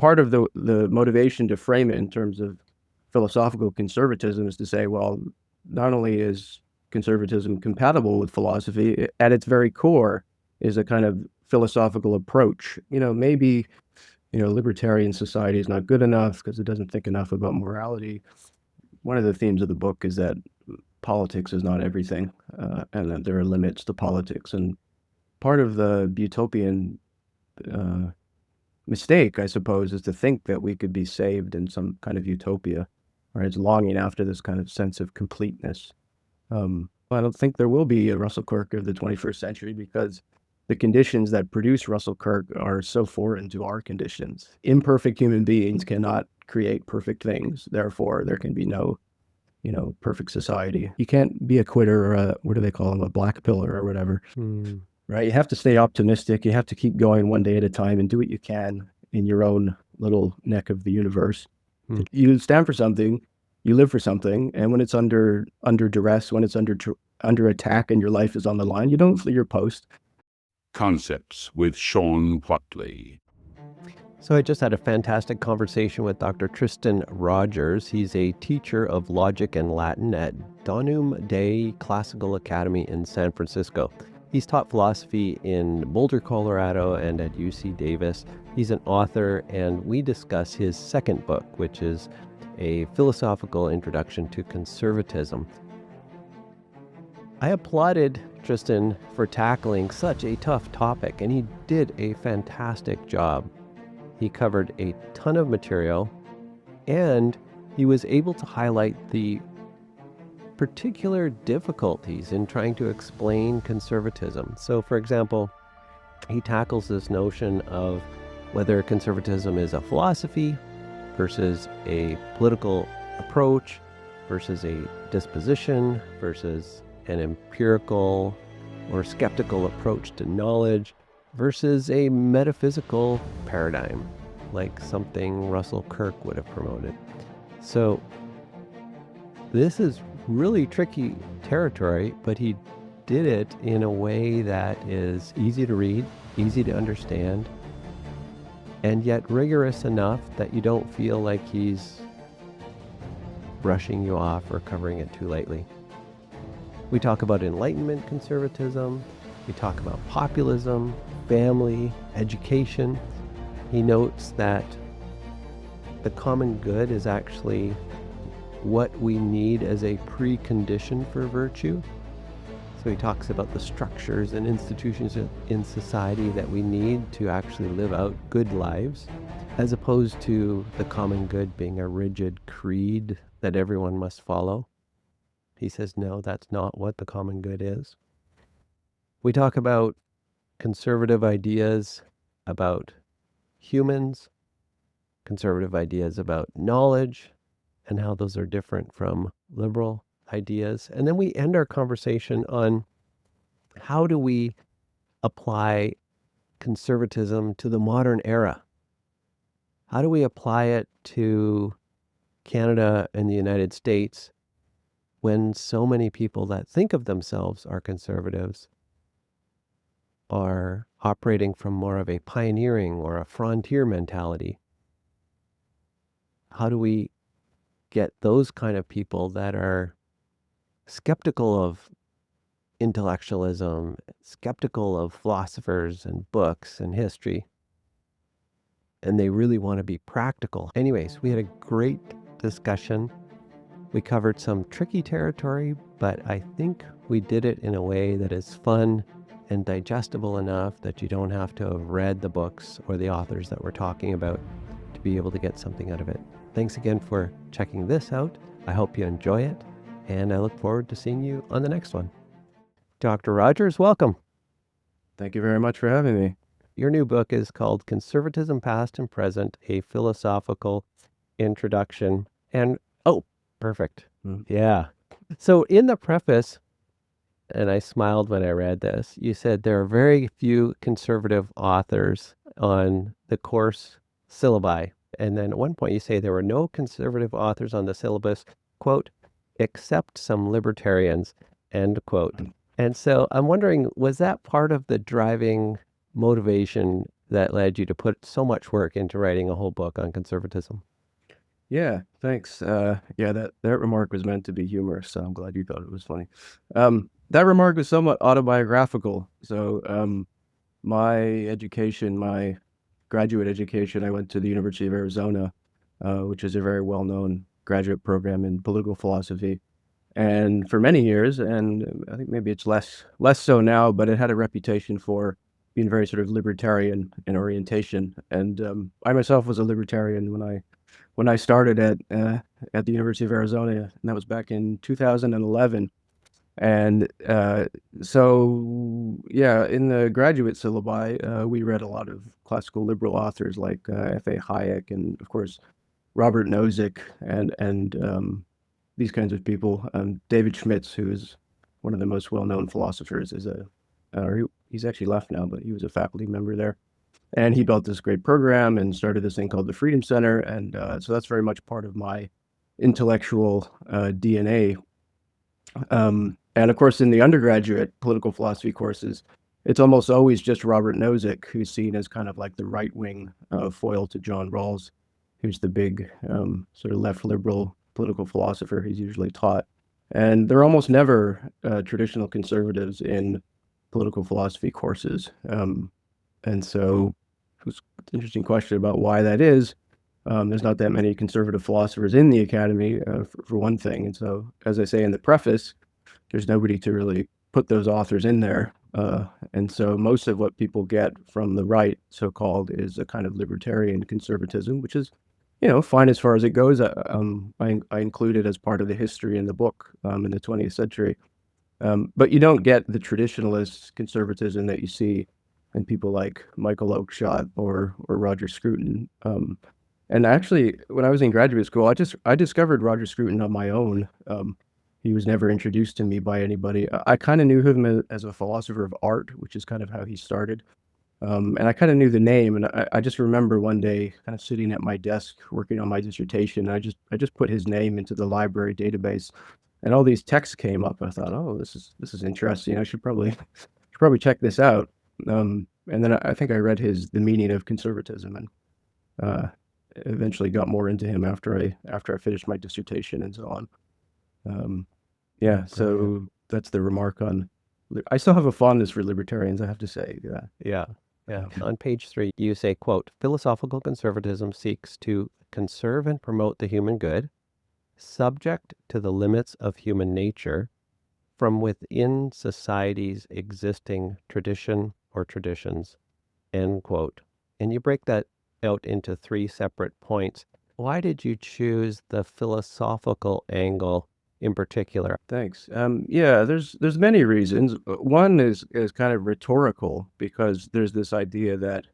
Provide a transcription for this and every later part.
part of the motivation to frame it in terms of philosophical conservatism is to say, well, not only is conservatism compatible with philosophy, at its very core is a kind of philosophical approach. Maybe, libertarian society is not good enough because it doesn't think enough about morality. One of the themes of the book is that politics is not everything, and that there are limits to politics. And part of the utopian mistake, I suppose, is to think that we could be saved in some kind of utopia, right? It's longing after this kind of sense of completeness. I don't think there will be a Russell Kirk of the 21st century because the conditions that produce Russell Kirk are so foreign to our conditions. Imperfect human beings cannot create perfect things. Therefore, there can be no, perfect society. You can't be a quitter or what do they call them, a black pillar or whatever. Right? You have to stay optimistic. You have to keep going one day at a time and do what you can in your own little neck of the universe. You stand for something, you live for something, and when it's under duress, when it's under attack and your life is on the line, you don't flee your post. Concepts with Sean Whatley. So I just had a fantastic conversation with Dr. Tristan Rogers. He's a teacher of logic and Latin at Donum Dei Classical Academy in San Francisco. He's taught philosophy in Boulder, Colorado, and at UC Davis. He's an author, and we discuss his second book, which is a philosophical introduction to conservatism. I applauded Tristan for tackling such a tough topic, and he did a fantastic job. He covered a ton of material, and he was able to highlight the particular difficulties in trying to explain conservatism. So, for example, he tackles this notion of whether conservatism is a philosophy versus a political approach versus a disposition versus an empirical or skeptical approach to knowledge versus a metaphysical paradigm, like something Russell Kirk would have promoted. So this is really tricky territory, but he did it in a way that is easy to read, easy to understand, and yet rigorous enough that you don't feel like he's brushing you off or covering it too lightly. We talk about Enlightenment conservatism, we talk about populism, family, education. He notes that the common good is actually what we need as a precondition for virtue. So he talks about the structures and institutions in society that we need to actually live out good lives, as opposed to the common good being a rigid creed that everyone must follow. He says, no, that's not what the common good is. We talk about conservative ideas about humans, conservative ideas about knowledge, and how those are different from liberal ideas. And then we end our conversation on how do we apply conservatism to the modern era? How do we apply it to Canada and the United States when so many people that think of themselves are conservatives are operating from more of a pioneering or a frontier mentality? How do we get those kind of people that are skeptical of intellectualism, skeptical of philosophers and books and history, and they really want to be practical? Anyways, we had a great discussion. We covered some tricky territory, but I think we did it in a way that is fun and digestible enough that you don't have to have read the books or the authors that we're talking about to be able to get something out of it. Thanks again for checking this out. I hope you enjoy it, and I look forward to seeing you on the next one. Dr. Rogers, welcome. Thank you very much for having me. Your new book is called Conservatism Past and Present, a Philosophical Introduction. And, oh, perfect. Yeah. So in the preface, and I smiled when I read this, you said there are very few conservative authors on the course syllabi. And then at one point you say there were no conservative authors on the syllabus, quote, except some libertarians, end quote. And so I'm wondering, was that part of the driving motivation that led you to put so much work into writing a whole book on conservatism. Yeah, thanks. Yeah, that remark was meant to be humorous, so I'm glad you thought it was funny. That remark was somewhat autobiographical. So, my graduate education, I went to the University of Arizona, which is a very well-known graduate program in political philosophy. And for many years, and I think maybe it's less so now, but it had a reputation for being very sort of libertarian in orientation. And I myself was a libertarian when I started at the University of Arizona, and that was back in 2011. And so, yeah, in the graduate syllabi, we read a lot of classical liberal authors like F.A. Hayek and, of course, Robert Nozick and these kinds of people. David Schmitz, who is one of the most well-known philosophers, he's actually left now, but he was a faculty member there. And he built this great program and started this thing called the Freedom Center. And so that's very much part of my intellectual DNA. And of course, in the undergraduate political philosophy courses, it's almost always just Robert Nozick, who's seen as kind of like the right-wing foil to John Rawls, who's the big sort of left liberal political philosopher he's usually taught. And there are almost never traditional conservatives in political philosophy courses. And so it's an interesting question about why that is. There's not that many conservative philosophers in the academy, for one thing. And so, as I say in the preface, there's nobody to really put those authors in there. And so most of what people get from the right, so-called, is a kind of libertarian conservatism, which is, fine as far as it goes. I include it as part of the history in the book in the 20th century. But you don't get the traditionalist conservatism that you see in people like Michael Oakeshott or Roger Scruton. And actually, when I was in graduate school, I discovered Roger Scruton on my own. He was never introduced to me by anybody. I kind of knew him as a philosopher of art, which is kind of how he started. And I kind of knew the name, and I just remember one day kind of sitting at my desk working on my dissertation. I just put his name into the library database, and all these texts came up. I thought, oh, this is interesting. I should probably check this out. And then I think I read The Meaning of Conservatism, and eventually got more into him after I finished my dissertation and so on. Yeah, so that's the remark on. I still have a fondness for libertarians, I have to say. Yeah. On page 3, you say, quote, philosophical conservatism seeks to conserve and promote the human good, subject to the limits of human nature, from within society's existing tradition or traditions, end quote. And you break that out into 3 separate points. Why did you choose the philosophical angle in particular? Thanks. Yeah, there's many reasons. One is kind of rhetorical, because there's this idea that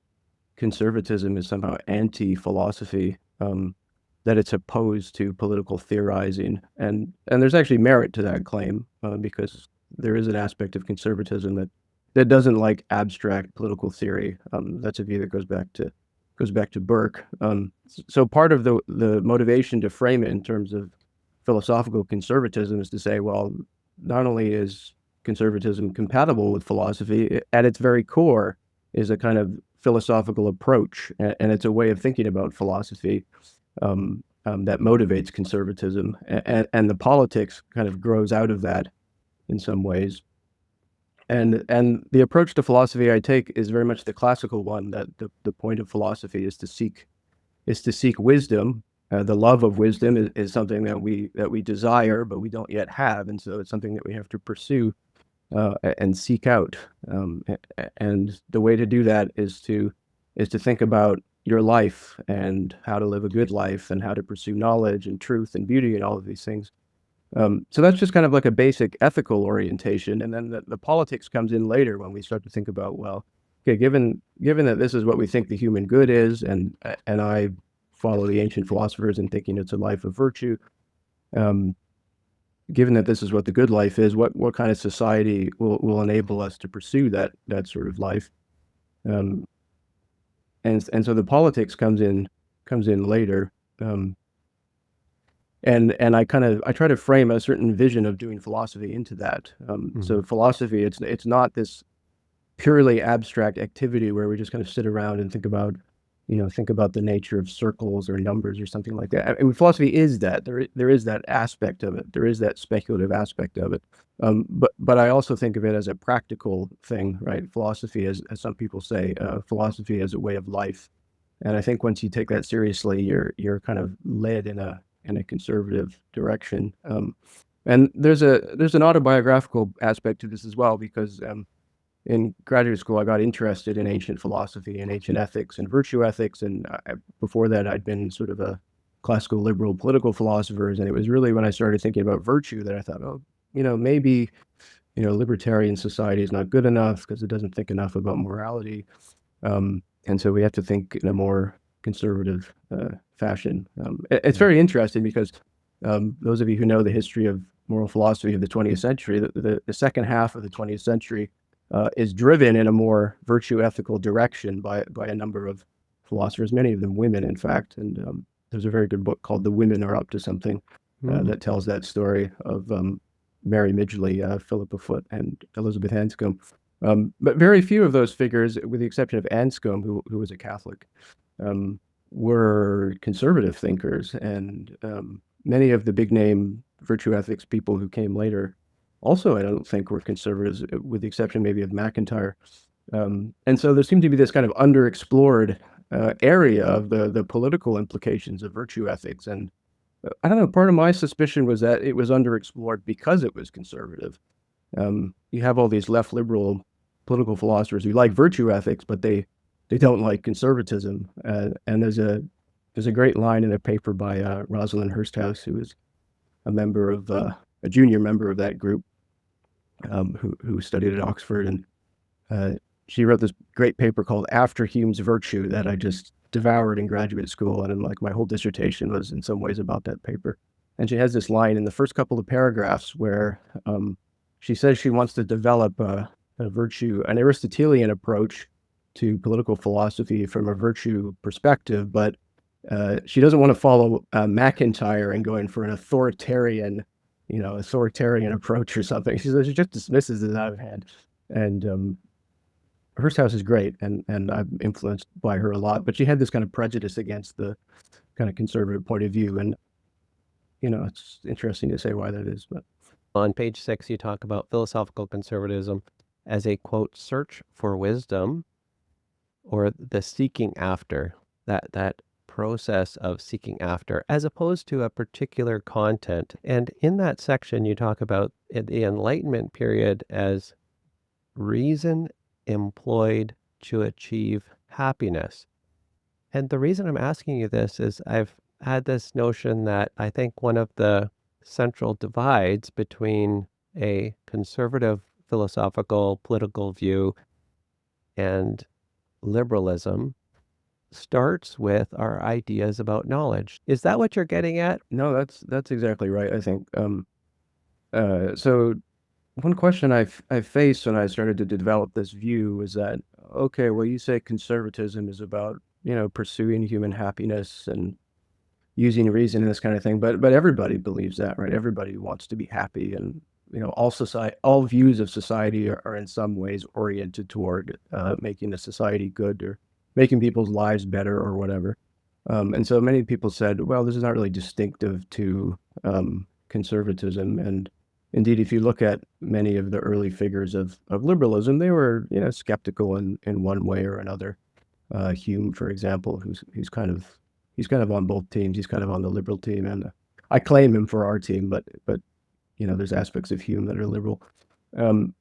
conservatism is somehow anti-philosophy, that it's opposed to political theorizing, and there's actually merit to that claim, because there is an aspect of conservatism that doesn't like abstract political theory. That's a view that goes back to Burke. So part of the motivation to frame it in terms of philosophical conservatism is to say, well, not only is conservatism compatible with philosophy, at its very core is a kind of philosophical approach, and it's a way of thinking about philosophy that motivates conservatism, and the politics kind of grows out of that in some ways. And the approach to philosophy I take is very much the classical one, that the point of philosophy is to seek wisdom. The love of wisdom is something that we desire, but we don't yet have, and so it's something that we have to pursue and seek out. And the way to do that is to think about your life and how to live a good life and how to pursue knowledge and truth and beauty and all of these things. So that's just kind of like a basic ethical orientation, and then the politics comes in later when we start to think about, well, okay, given that this is what we think the human good is, and I follow the ancient philosophers in thinking it's a life of virtue. Given that this is what the good life is, what kind of society will enable us to pursue that sort of life? And so the politics comes in later. And I try to frame a certain vision of doing philosophy into that. So philosophy, it's not this purely abstract activity where we just kind of sit around and think about the nature of circles or numbers or something like that. I mean, philosophy is that. There is that aspect of it. There is that speculative aspect of it. But I also think of it as a practical thing, right? Philosophy, as some people say, philosophy as a way of life. And I think once you take that seriously, you're kind of led in a conservative direction. And there's an autobiographical aspect to this as well, because in graduate school, I got interested in ancient philosophy and ancient ethics and virtue ethics. And before that, I'd been sort of a classical liberal political philosopher. And it was really when I started thinking about virtue that I thought, oh, maybe, libertarian society is not good enough because it doesn't think enough about morality. And so we have to think in a more conservative fashion. It's very interesting because those of you who know the history of moral philosophy of the 20th century, the second half of the 20th century is driven in a more virtue ethical direction by a number of philosophers, many of them women, in fact. And there's a very good book called The Women Are Up to Something that tells that story of Mary Midgley, Philippa Foot, and Elizabeth Anscombe. But very few of those figures, with the exception of Anscombe, who was a Catholic, were conservative thinkers. And many of the big name virtue ethics people who came later also, I don't think, were conservatives, with the exception maybe of McIntyre. And so there seemed to be this kind of underexplored area of the political implications of virtue ethics. And I don't know, part of my suspicion was that it was underexplored because it was conservative. You have all these left liberal political philosophers who like virtue ethics, but they don't like conservatism. And there's a great line in a paper by Rosalind Hursthouse, who is a member of a junior member of that group, who studied at Oxford, and she wrote this great paper called After Hume's Virtue that I just devoured in graduate school, and like my whole dissertation was in some ways about that paper. And she has this line in the first couple of paragraphs where she says she wants to develop an Aristotelian approach to political philosophy from a virtue perspective, but she doesn't want to follow McIntyre and go in for an authoritarian approach or something. She says she just dismisses it out of hand. And Hursthouse is great, and I'm influenced by her a lot, but she had this kind of prejudice against the kind of conservative point of view. And, it's interesting to say why that is. But on page 6, you talk about philosophical conservatism as a, quote, search for wisdom, or the seeking after, that process of seeking after, as opposed to a particular content. And in that section, you talk about the Enlightenment period as reason employed to achieve happiness. And the reason I'm asking you this is I've had this notion that I think one of the central divides between a conservative philosophical political view and liberalism starts with our ideas about knowledge. Is that what you're getting at? no, that's exactly right, I think. So one question I faced when I started to develop this view was that, okay, well, you say conservatism is about, pursuing human happiness and using reason and this kind of thing, but everybody believes that, right? Everybody wants to be happy, and all views of society are in some ways oriented toward making the society good or making people's lives better or whatever. And so many people said, well, this is not really distinctive to conservatism. And indeed, if you look at many of the early figures of liberalism, they were skeptical in one way or another. Hume, for example, he's kind of on both teams. He's kind of on the liberal team, and I claim him for our team, but there's aspects of Hume that are liberal. And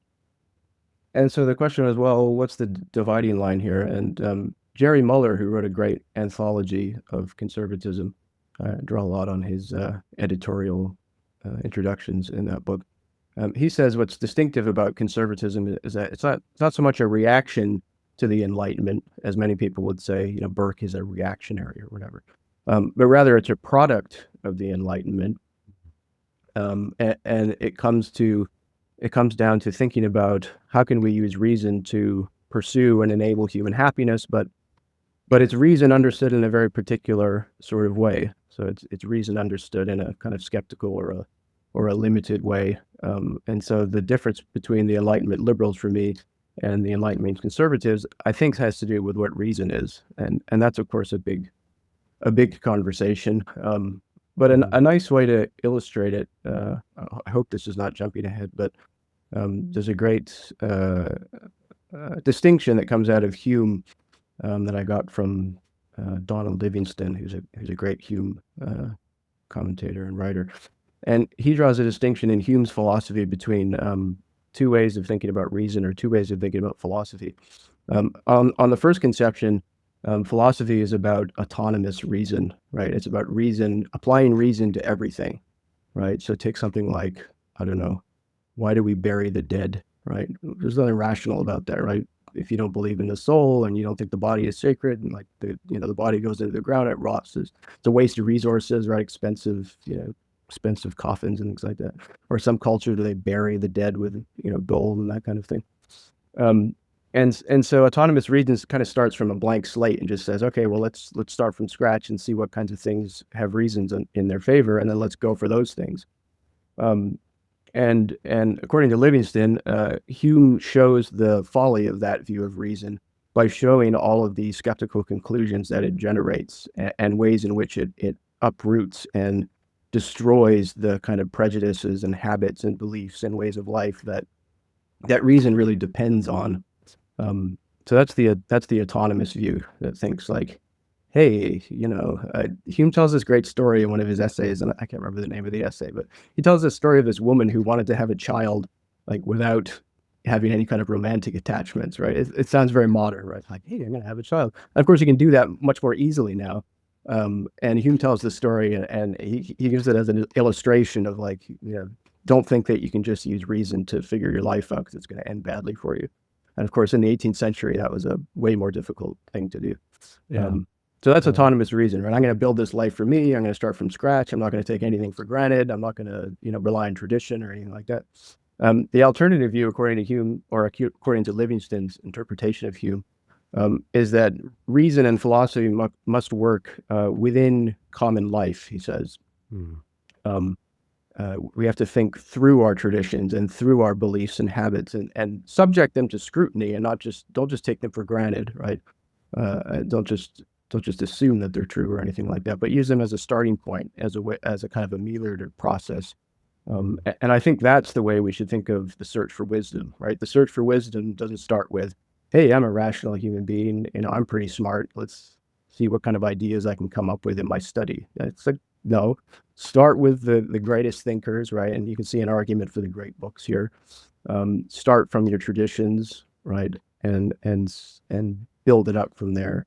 so the question was, well, what's the dividing line here? And Jerry Muller, who wrote a great anthology of conservatism, I draw a lot on his editorial introductions in that book. He says what's distinctive about conservatism is that it's not so much a reaction to the Enlightenment, as many people would say. Burke is a reactionary or whatever, but rather it's a product of the Enlightenment, and it comes down to thinking about how can we use reason to pursue and enable human happiness, but it's reason understood in a very particular sort of way. So it's reason understood in a kind of skeptical or a limited way. And so the difference between the Enlightenment liberals for me and the Enlightenment conservatives, I think has to do with what reason is, and that's of course a big conversation. But a nice way to illustrate it, I hope this is not jumping ahead, but there's a great distinction that comes out of Hume that I got from Donald Livingston, who's a great Hume commentator and writer. And he draws a distinction in Hume's philosophy between two ways of thinking about reason, or two ways of thinking about philosophy. On the first conception, philosophy is about autonomous reason, right? It's about reason, applying reason to everything, right? So take something like, I don't know, why do we bury the dead, right? There's nothing rational about that, right? If you don't believe in the soul and you don't think the body is sacred, and like the body goes into the ground, it rots. It's a waste of resources, right? Expensive coffins and things like that. Or some culture, do they bury the dead with gold and that kind of thing. And so autonomous reason kind of starts from a blank slate and just says, okay, well, let's start from scratch and see what kinds of things have reasons in their favor, and then let's go for those things. And according to Livingston, Hume shows the folly of that view of reason by showing all of the skeptical conclusions that it generates, and ways in which it uproots and destroys the kind of prejudices and habits and beliefs and ways of life that reason really depends on. So that's the autonomous view that thinks like, hey, Hume tells this great story in one of his essays, and I can't remember the name of the essay, but he tells this story of this woman who wanted to have a child, like without having any kind of romantic attachments, right? It sounds very modern, right? Like, hey, I'm going to have a child. And of course, you can do that much more easily now. And Hume tells the story, and he gives it as an illustration of like, don't think that you can just use reason to figure your life out because it's going to end badly for you. And of course, in the 18th century, that was a way more difficult thing to do. Yeah. So that's autonomous reason, right? I'm going to build this life for me. I'm going to start from scratch. I'm not going to take anything for granted. I'm not going to, rely on tradition or anything like that. The alternative view, according to Hume, or according to Livingston's interpretation of Hume, is that reason and philosophy must work within common life, he says. We have to think through our traditions and through our beliefs and habits, and subject them to scrutiny, and don't just take them for granted, right? Don't just assume that they're true or anything like that, but use them as a starting point, as a kind of ameliorative process. And I think that's the way we should think of the search for wisdom, right? The search for wisdom doesn't start with, hey, I'm a rational human being, I'm pretty smart. Let's see what kind of ideas I can come up with in my study. It's like, no, start with the greatest thinkers, right? And you can see an argument for the great books here. Start from your traditions, right? And build it up from there.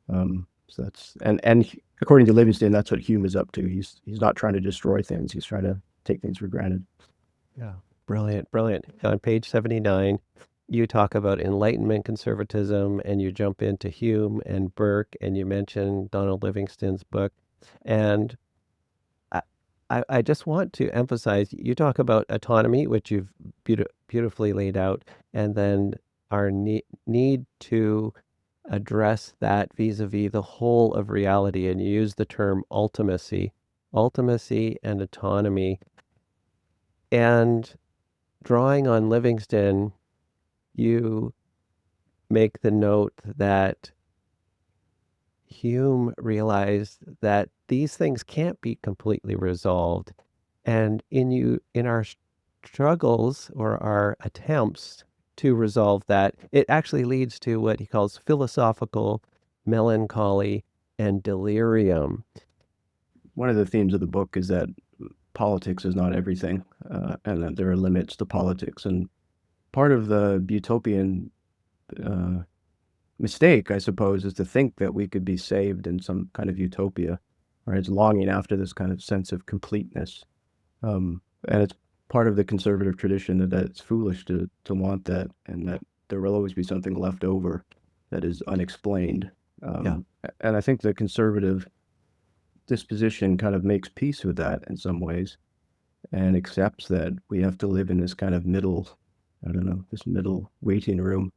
So that's, and according to Livingston, that's what Hume is up to. He's not trying to destroy things. He's trying to take things for granted. Yeah. Brilliant. On page 79, you talk about Enlightenment conservatism, and you jump into Hume and Burke, and you mention Donald Livingston's book. And I just want to emphasize, you talk about autonomy, which you've beautifully laid out, and then our need to address that vis-a-vis the whole of reality. And you use the term ultimacy and autonomy. And drawing on Livingston, you make the note that Hume realized that these things can't be completely resolved. And in our struggles or our attempts to resolve that, it actually leads to what he calls philosophical melancholy and delirium. One of the themes of the book is that politics is not everything, and that there are limits to politics. And part of the utopian mistake, I suppose, is to think that we could be saved in some kind of utopia, right? It's longing after this kind of sense of completeness. And it's part of the conservative tradition that it's foolish to want that, and that there will always be something left over that is unexplained. And I think the conservative disposition kind of makes peace with that in some ways, and accepts that we have to live in this kind of middle, this middle waiting room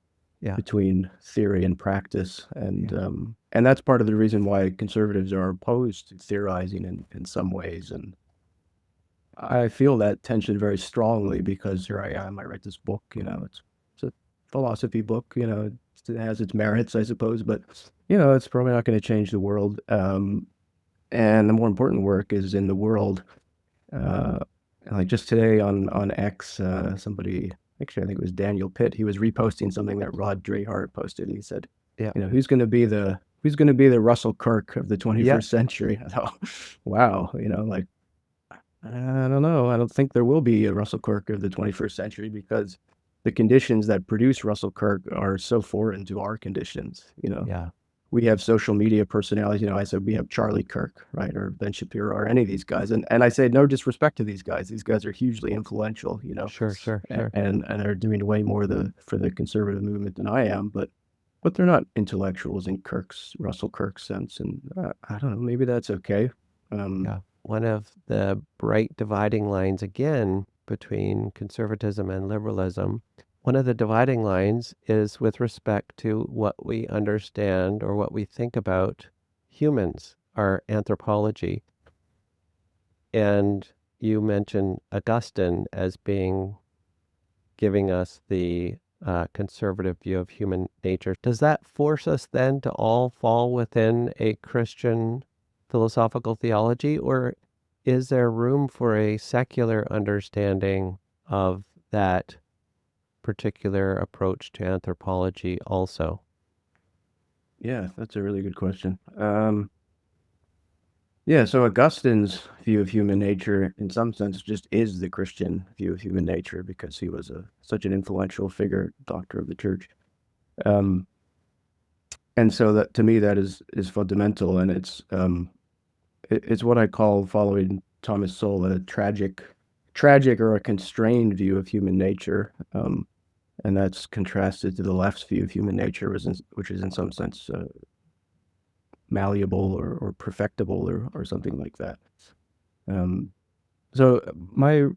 between theory and practice. And that's part of the reason why conservatives are opposed to theorizing in some ways. And I feel that tension very strongly, because here I am, I write this book, it's a philosophy book. It has its merits, I suppose, but it's probably not going to change the world. And the more important work is in the world. Uh, like just today on X, somebody, actually, I think it was Daniel Pitt, he was reposting something that Rod Drehart posted. And he said, Yeah. who's going to be the Russell Kirk of the 21st Yeah. century? I thought, wow, like, I don't know. I don't think there will be a Russell Kirk of the 21st century because the conditions that produce Russell Kirk are so foreign to our conditions. Yeah. We have social media personalities. I said we have Charlie Kirk, right, or Ben Shapiro, or any of these guys, and I say no disrespect to these guys. These guys are hugely influential, Sure. and they're doing way more for the conservative movement than I am, but they're not intellectuals in Russell Kirk's sense, and I don't know. Maybe that's okay. Yeah. One of the bright dividing lines again between conservatism and liberalism, one of the dividing lines is with respect to what we understand or what we think about humans, our anthropology. And you mentioned Augustine as giving us the conservative view of human nature. Does that force us then to all fall within a Christian philosophical theology, or is there room for a secular understanding of that particular approach to anthropology also? Yeah, that's a really good question. Yeah, so Augustine's view of human nature, in some sense, just is the Christian view of human nature because he was such an influential figure, doctor of the church. Um, and so that to me that is fundamental, and it's what I call, following Thomas Sowell, a tragic or a constrained view of human nature, and that's contrasted to the left's view of human nature, which is in some sense malleable or perfectible or something like that. So my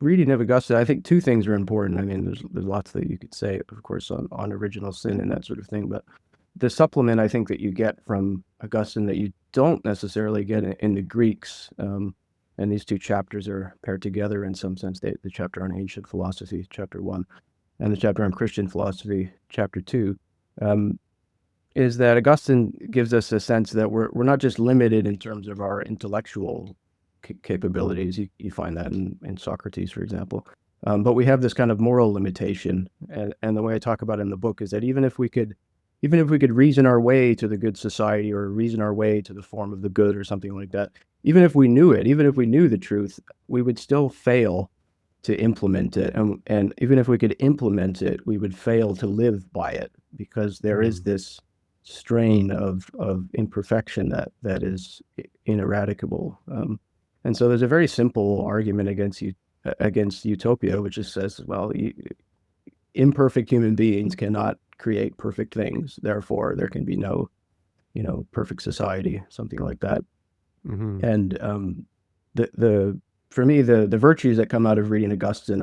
reading of Augustine, I think two things are important. I mean, there's lots that you could say, of course, on original sin and that sort of thing, but the supplement I think that you get from Augustine that you don't necessarily get in the Greeks, and these two chapters are paired together in some sense. The chapter on ancient philosophy, chapter 1, and the chapter on Christian philosophy, chapter 2, is that Augustine gives us a sense that we're not just limited in terms of our intellectual capabilities. You find that in Socrates, for example. But we have this kind of moral limitation. And the way I talk about it in the book is that even if we could reason our way to the good society or reason our way to the form of the good or something like that, even if we knew the truth, we would still fail to implement it. And even if we could implement it, we would fail to live by it because there is this strain of imperfection that is ineradicable. And so there's a very simple argument against utopia, which just says, well, imperfect human beings cannot create perfect things. Therefore, there can be no, perfect society, something like that. Mm-hmm. And for me, the virtues that come out of reading Augustine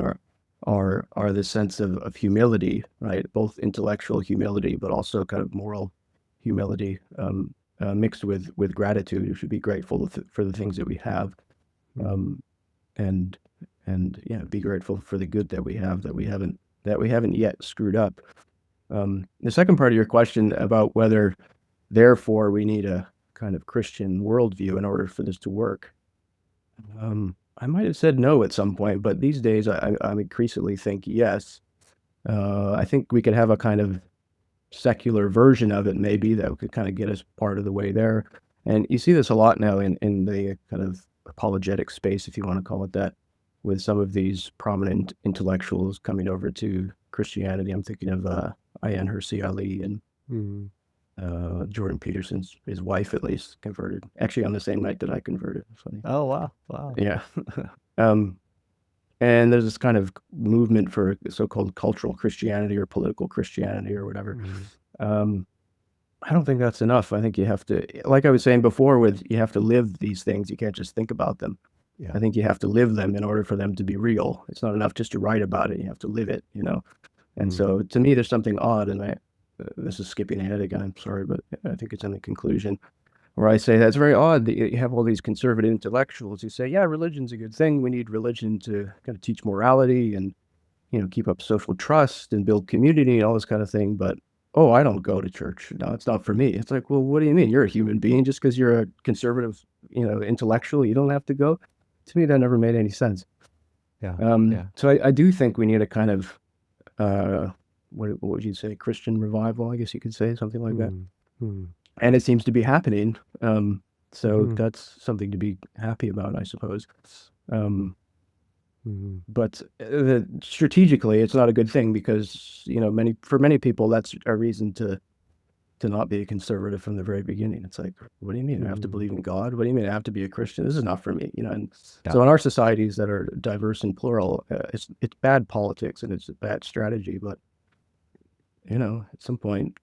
are the sense of humility, right? Both intellectual humility, but also kind of moral humility, mixed with gratitude. We should be grateful for the things that we have, and yeah, be grateful for the good that we have that we haven't yet screwed up. The second part of your question about whether, therefore, we need a kind of Christian worldview in order for this to work. I might have said no at some point, but these days I increasingly think yes. I think we could have a kind of secular version of it, maybe, that could kind of get us part of the way there. And you see this a lot now in the kind of apologetic space, if you want to call it that, with some of these prominent intellectuals coming over to Christianity. I'm thinking of Ayaan Hirsi Ali and Jordan Peterson's, his wife at least, converted. Actually, on the same night that I converted. Funny. Oh, wow. Yeah. And there's this kind of movement for so-called cultural Christianity or political Christianity or whatever. I don't think that's enough. I think you have to, like I was saying before, you have to live these things. You can't just think about them. Yeah. I think you have to live them in order for them to be real. It's not enough just to write about it. You have to live it, And so to me, there's something odd, and this is skipping ahead again, I'm sorry, but I think it's in the conclusion, where I say that's very odd that you have all these conservative intellectuals who say, yeah, religion's a good thing. We need religion to kind of teach morality and keep up social trust and build community and all this kind of thing. But, oh, I don't go to church. No, it's not for me. It's like, well, what do you mean? You're a human being. Just because you're a conservative, intellectual, you don't have to go. To me, that never made any sense. Yeah. So I do think we need a kind of, what would you say, Christian revival, I guess you could say, something like that. Mm. And it seems to be happening. So Mhm. that's something to be happy about, I suppose. Mhm. But strategically, it's not a good thing because, for many people, that's a reason to not be a conservative from the very beginning. It's like, what do you mean? I have to believe in God? What do you mean I have to be a Christian? This is not for me, And Yeah. so in our societies that are diverse and plural, it's bad politics and it's a bad strategy. But, at some point,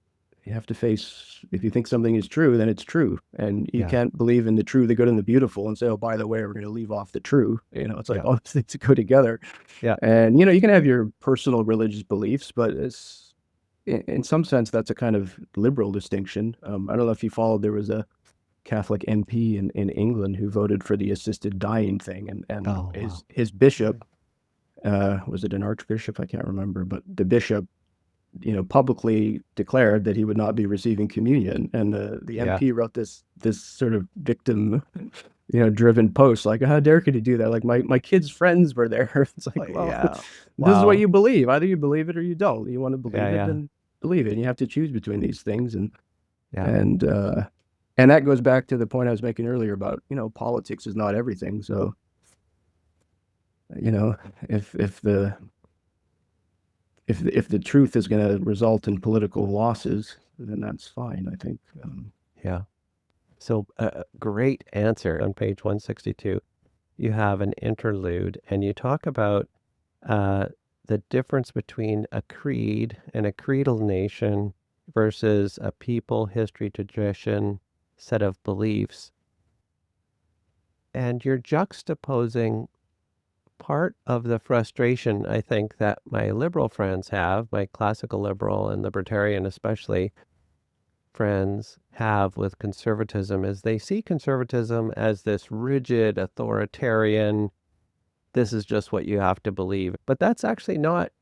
you have to face, if you think something is true, then it's true. And you Yeah. can't believe in the true, the good, and the beautiful and say, oh, by the way, we're going to leave off the true. It's like Yeah. all these things go together. Yeah. And, you can have your personal religious beliefs, but it's, in some sense, that's a kind of liberal distinction. I don't know if you followed, there was a Catholic MP in England who voted for the assisted dying thing. And Oh, wow. his bishop, was it an archbishop? I can't remember, but the bishop, publicly declared that he would not be receiving communion. And the Yeah. MP wrote this sort of victim, driven post, like, how dare could he do that? Like, my kids' friends were there. It's like, well, Yeah. this is what Wow. you believe. Either you believe it or you don't. You want to believe it, Yeah. then believe it. And you have to choose between these things. Yeah. And and that goes back to the point I was making earlier about, politics is not everything. So, if the truth is going to result in political losses, then that's fine, I think. Yeah. So, great answer. On page 162, you have an interlude, and you talk about uh, the difference between a creed and a creedal nation versus a people, history, tradition, set of beliefs. And you're juxtaposing part of the frustration, I think, that my liberal friends have, my classical liberal and libertarian especially friends have with conservatism, is they see conservatism as this rigid, authoritarian, this is just what you have to believe. But that's actually not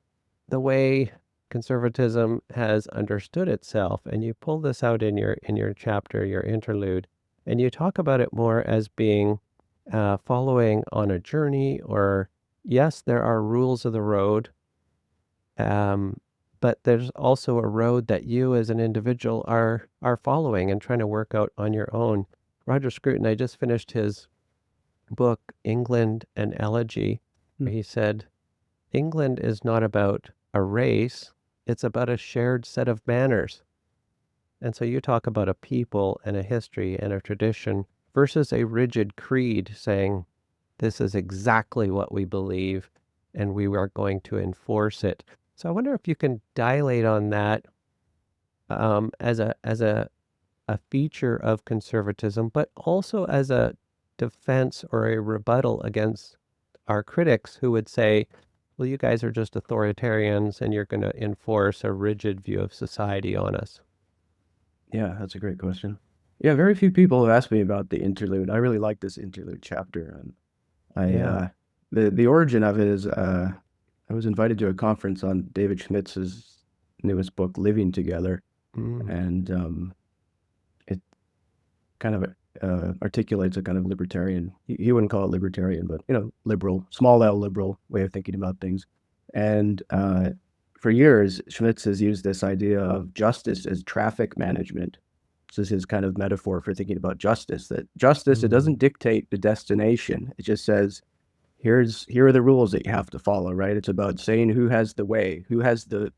the way conservatism has understood itself. And you pull this out in your chapter, your interlude, and you talk about it more as being following on a journey, or yes, there are rules of the road, but there's also a road that you as an individual are following and trying to work out on your own. Roger Scruton, I just finished his book, England an Elegy, where he said, England is not about a race, it's about a shared set of manners. And so you talk about a people and a history and a tradition versus a rigid creed saying, this is exactly what we believe and we are going to enforce it. So I wonder if you can dilate on that as a feature of conservatism, but also as a defense or a rebuttal against our critics who would say, well, you guys are just authoritarians and you're going to enforce a rigid view of society on us. Yeah, that's a great question. Yeah, very few people have asked me about the interlude. I really like this interlude chapter, and Yeah. the origin of it is, I was invited to a conference on David Schmitz's newest book, Living Together, Mm. and it kind of articulates a kind of libertarian. He wouldn't call it libertarian, but liberal, small L liberal way of thinking about things. And for years, Schmitz has used this idea of justice as traffic management. This is his kind of metaphor for thinking about justice. That justice, it doesn't dictate the destination. It just says, here are the rules that you have to follow, right? It's about saying who has the way, who has the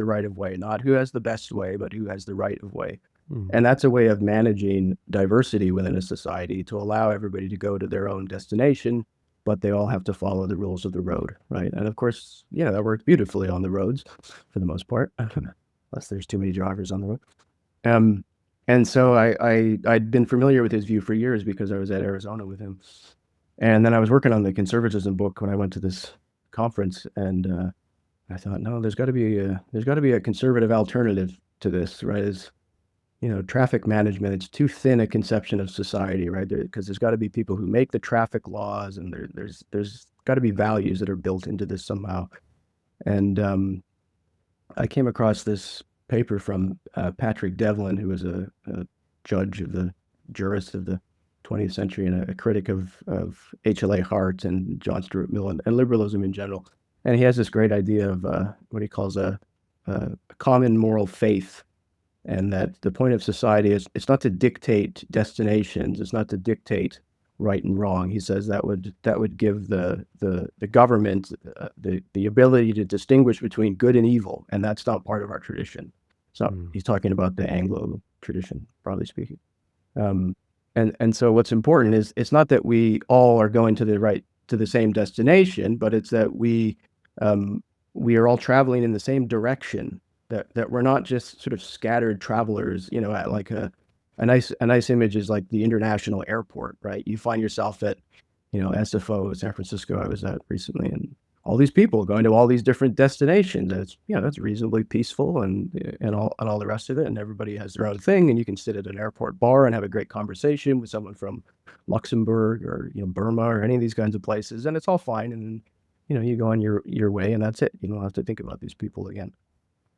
right of way, not who has the best way, but who has the right of way. Mm. And that's a way of managing diversity within a society to allow everybody to go to their own destination, but they all have to follow the rules of the road, right? And of course, that works beautifully on the roads for the most part, unless there's too many drivers on the road. And so I'd been familiar with his view for years because I was at Arizona with him. And then I was working on the Conservatism book when I went to this conference, and I thought, no, there's got to be a conservative alternative to this, right? Is traffic management, it's too thin a conception of society, right? Because there's got to be people who make the traffic laws, and there's got to be values that are built into this somehow. And I came across this paper from Patrick Devlin, who was a judge of the jurist of the 20th century and a critic of HLA Hart and John Stuart Mill and liberalism in general. And he has this great idea of what he calls a common moral faith, and that the point of society is it's not to dictate destinations, it's not to dictate right and wrong. He says that would give the government the ability to distinguish between good and evil, and that's not part of our tradition. So he's talking about the Anglo tradition, broadly speaking. And so what's important is it's not that we all are going to the same destination, but it's that we are all traveling in the same direction. That we're not just sort of scattered travelers, at like a nice image is like the international airport, right? You find yourself at, SFO, San Francisco, I was at recently, and all these people going to all these different destinations. And it's, that's reasonably peaceful and all the rest of it. And everybody has their own thing. And you can sit at an airport bar and have a great conversation with someone from Luxembourg or, Burma or any of these kinds of places. And it's all fine. And, you go on your way and that's it. You don't have to think about these people again.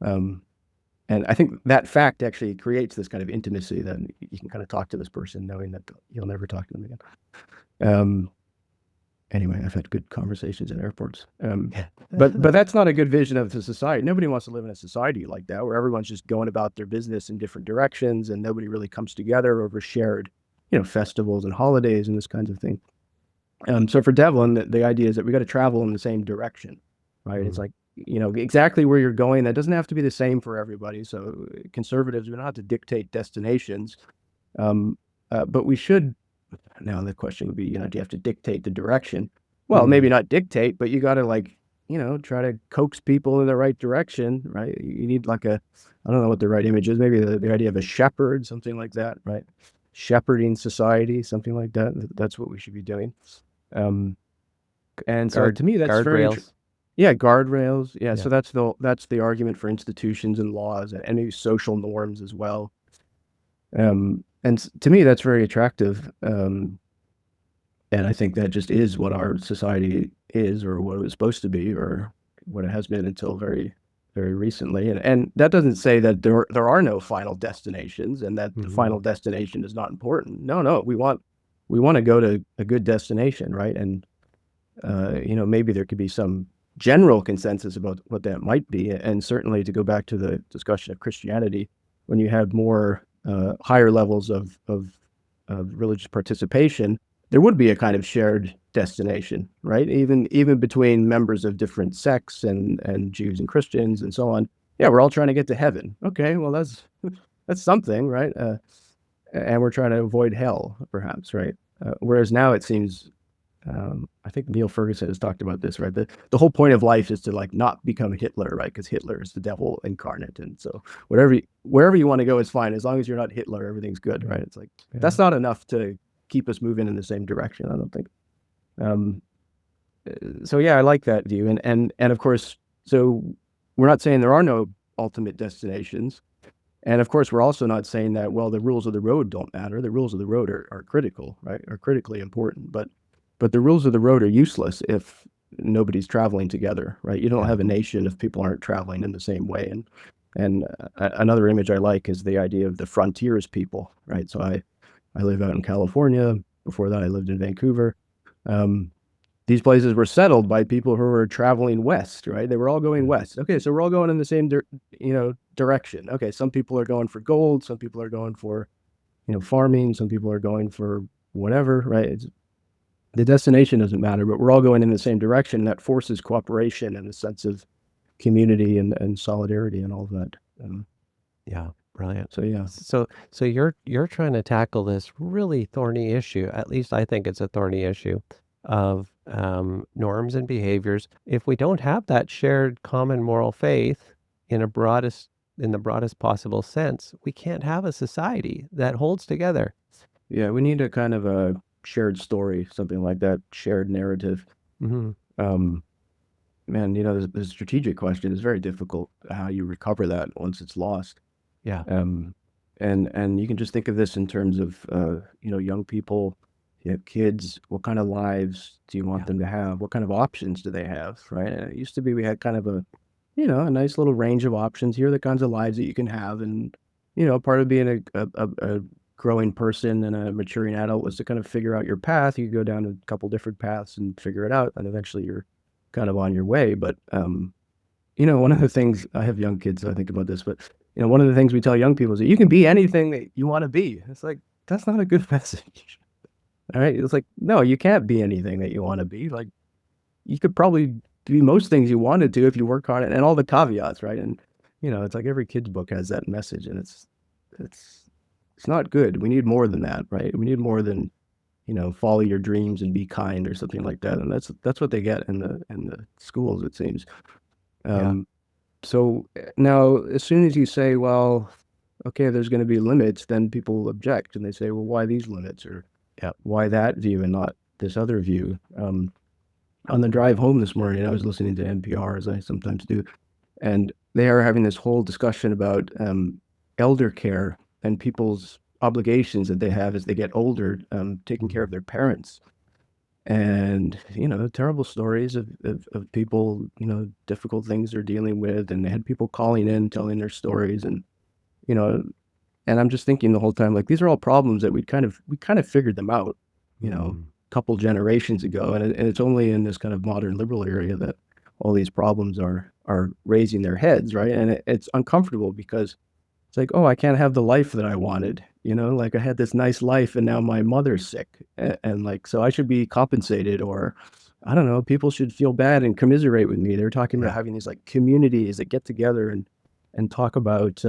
And I think that fact actually creates this kind of intimacy that you can kind of talk to this person knowing that you'll never talk to them again. Anyway, I've had good conversations at airports. But that's not a good vision of the society. Nobody wants to live in a society like that where everyone's just going about their business in different directions and nobody really comes together over shared, festivals and holidays and this kinds of thing. So for Devlin, the idea is that we got to travel in the same direction, right? It's like, exactly where you're going. That doesn't have to be the same for everybody. So conservatives, we don't have to dictate destinations, but we should. Now the question would be, do you have to dictate the direction? Well, maybe not dictate, but you got to try to coax people in the right direction, right? You need like I don't know what the right image is. Maybe the idea of a shepherd, something like that, right? Shepherding society, something like that. That's what we should be doing. And so to me, that's very guardrails. Yeah, guardrails. Yeah, so that's the argument for institutions and laws and any social norms as well. And to me, that's very attractive. And I think that just is what our society is, or what it was supposed to be, or what it has been until very, very recently. And that doesn't say that there are no final destinations and that the final destination is not important. No, we want to go to a good destination, right? And maybe there could be some general consensus about what that might be. And certainly to go back to the discussion of Christianity, when you have more higher levels of religious participation, there would be a kind of shared destination, right? Even between members of different sects and Jews and Christians and so on. Yeah, we're all trying to get to heaven. Okay, well that's something, right? And we're trying to avoid hell, perhaps, right? Whereas now it seems, I think Neil Ferguson has talked about this, right? The whole point of life is to not become Hitler, right? Because Hitler is the devil incarnate, and so wherever you want to go is fine as long as you're not Hitler. Everything's good, right? It's like that's not enough to keep us moving in the same direction, I don't think. So yeah, I like that view, and of course, so we're not saying there are no ultimate destinations. And of course, we're also not saying that, well, the rules of the road don't matter. The rules of the road are critical, right? Are critically important. But the rules of the road are useless if nobody's traveling together, right? You don't have a nation if people aren't traveling in the same way. And another image I like is the idea of the frontiers people, right? So I live out in California. Before that, I lived in Vancouver. These places were settled by people who were traveling west, right? They were all going west. Okay, so we're all going in the same, direction. Okay, some people are going for gold. Some people are going for, farming. Some people are going for whatever, right? The destination doesn't matter, but we're all going in the same direction. And that forces cooperation and a sense of community and solidarity and all of that. Yeah, brilliant. So yeah. So you're trying to tackle this really thorny issue. At least I think it's a thorny issue of norms and behaviors. If we don't have that shared common moral faith in the broadest possible sense, we can't have a society that holds together. Yeah, we need a kind of a shared story, something like that, shared narrative. Man, the strategic question is very difficult, how you recover that once it's lost. Yeah. And you can just think of this in terms of, young people you have kids, what kind of lives do you want them to have? What kind of options do they have, right? And it used to be we had kind of a, a nice little range of options. Here are the kinds of lives that you can have. And, part of being a growing person and a maturing adult was to kind of figure out your path. You could go down a couple different paths and figure it out, and eventually you're kind of on your way. But, one of the things, I have young kids, so I think about this, but, one of the things we tell young people is that you can be anything that you want to be. It's like, that's not a good message. All right. It's like, no, you can't be anything that you want to be. Like, you could probably be most things you wanted to if you work hard, and all the caveats, right? And, it's like every kid's book has that message, and it's not good. We need more than that, right? We need more than, follow your dreams and be kind or something like that. And that's what they get in the schools, it seems. So now, as soon as you say, well, okay, there's going to be limits, then people object and they say, well, why these limits, or why that view and not this other view? On the drive home this morning, I was listening to NPR, as I sometimes do, and they are having this whole discussion about elder care and people's obligations that they have as they get older, taking care of their parents. And, terrible stories of people, difficult things they're dealing with. And they had people calling in, telling their stories. And, you know, and I'm just thinking the whole time, like, these are all problems that we kind of figured them out, a couple generations ago. And it's only in this kind of modern liberal area that all these problems are raising their heads, right? And it's uncomfortable because it's like, oh, I can't have the life that I wanted, like I had this nice life and now my mother's sick. And like, so I should be compensated, or I don't know, people should feel bad and commiserate with me. They're talking about having these like communities that get together and talk about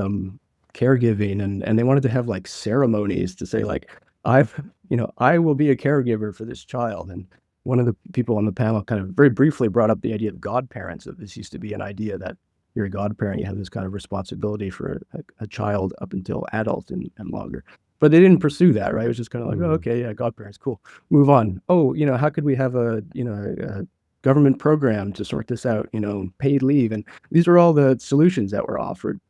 caregiving, and they wanted to have like ceremonies to say like, I will be a caregiver for this child. And one of the people on the panel kind of very briefly brought up the idea of godparents. That this used to be an idea that you're a godparent, you have this kind of responsibility for a child up until adult and longer. But they didn't pursue that, right? It was just kind of like, oh, okay, yeah, godparents, cool. Move on. Oh, how could we have a government program to sort this out? Paid leave, and these are all the solutions that were offered.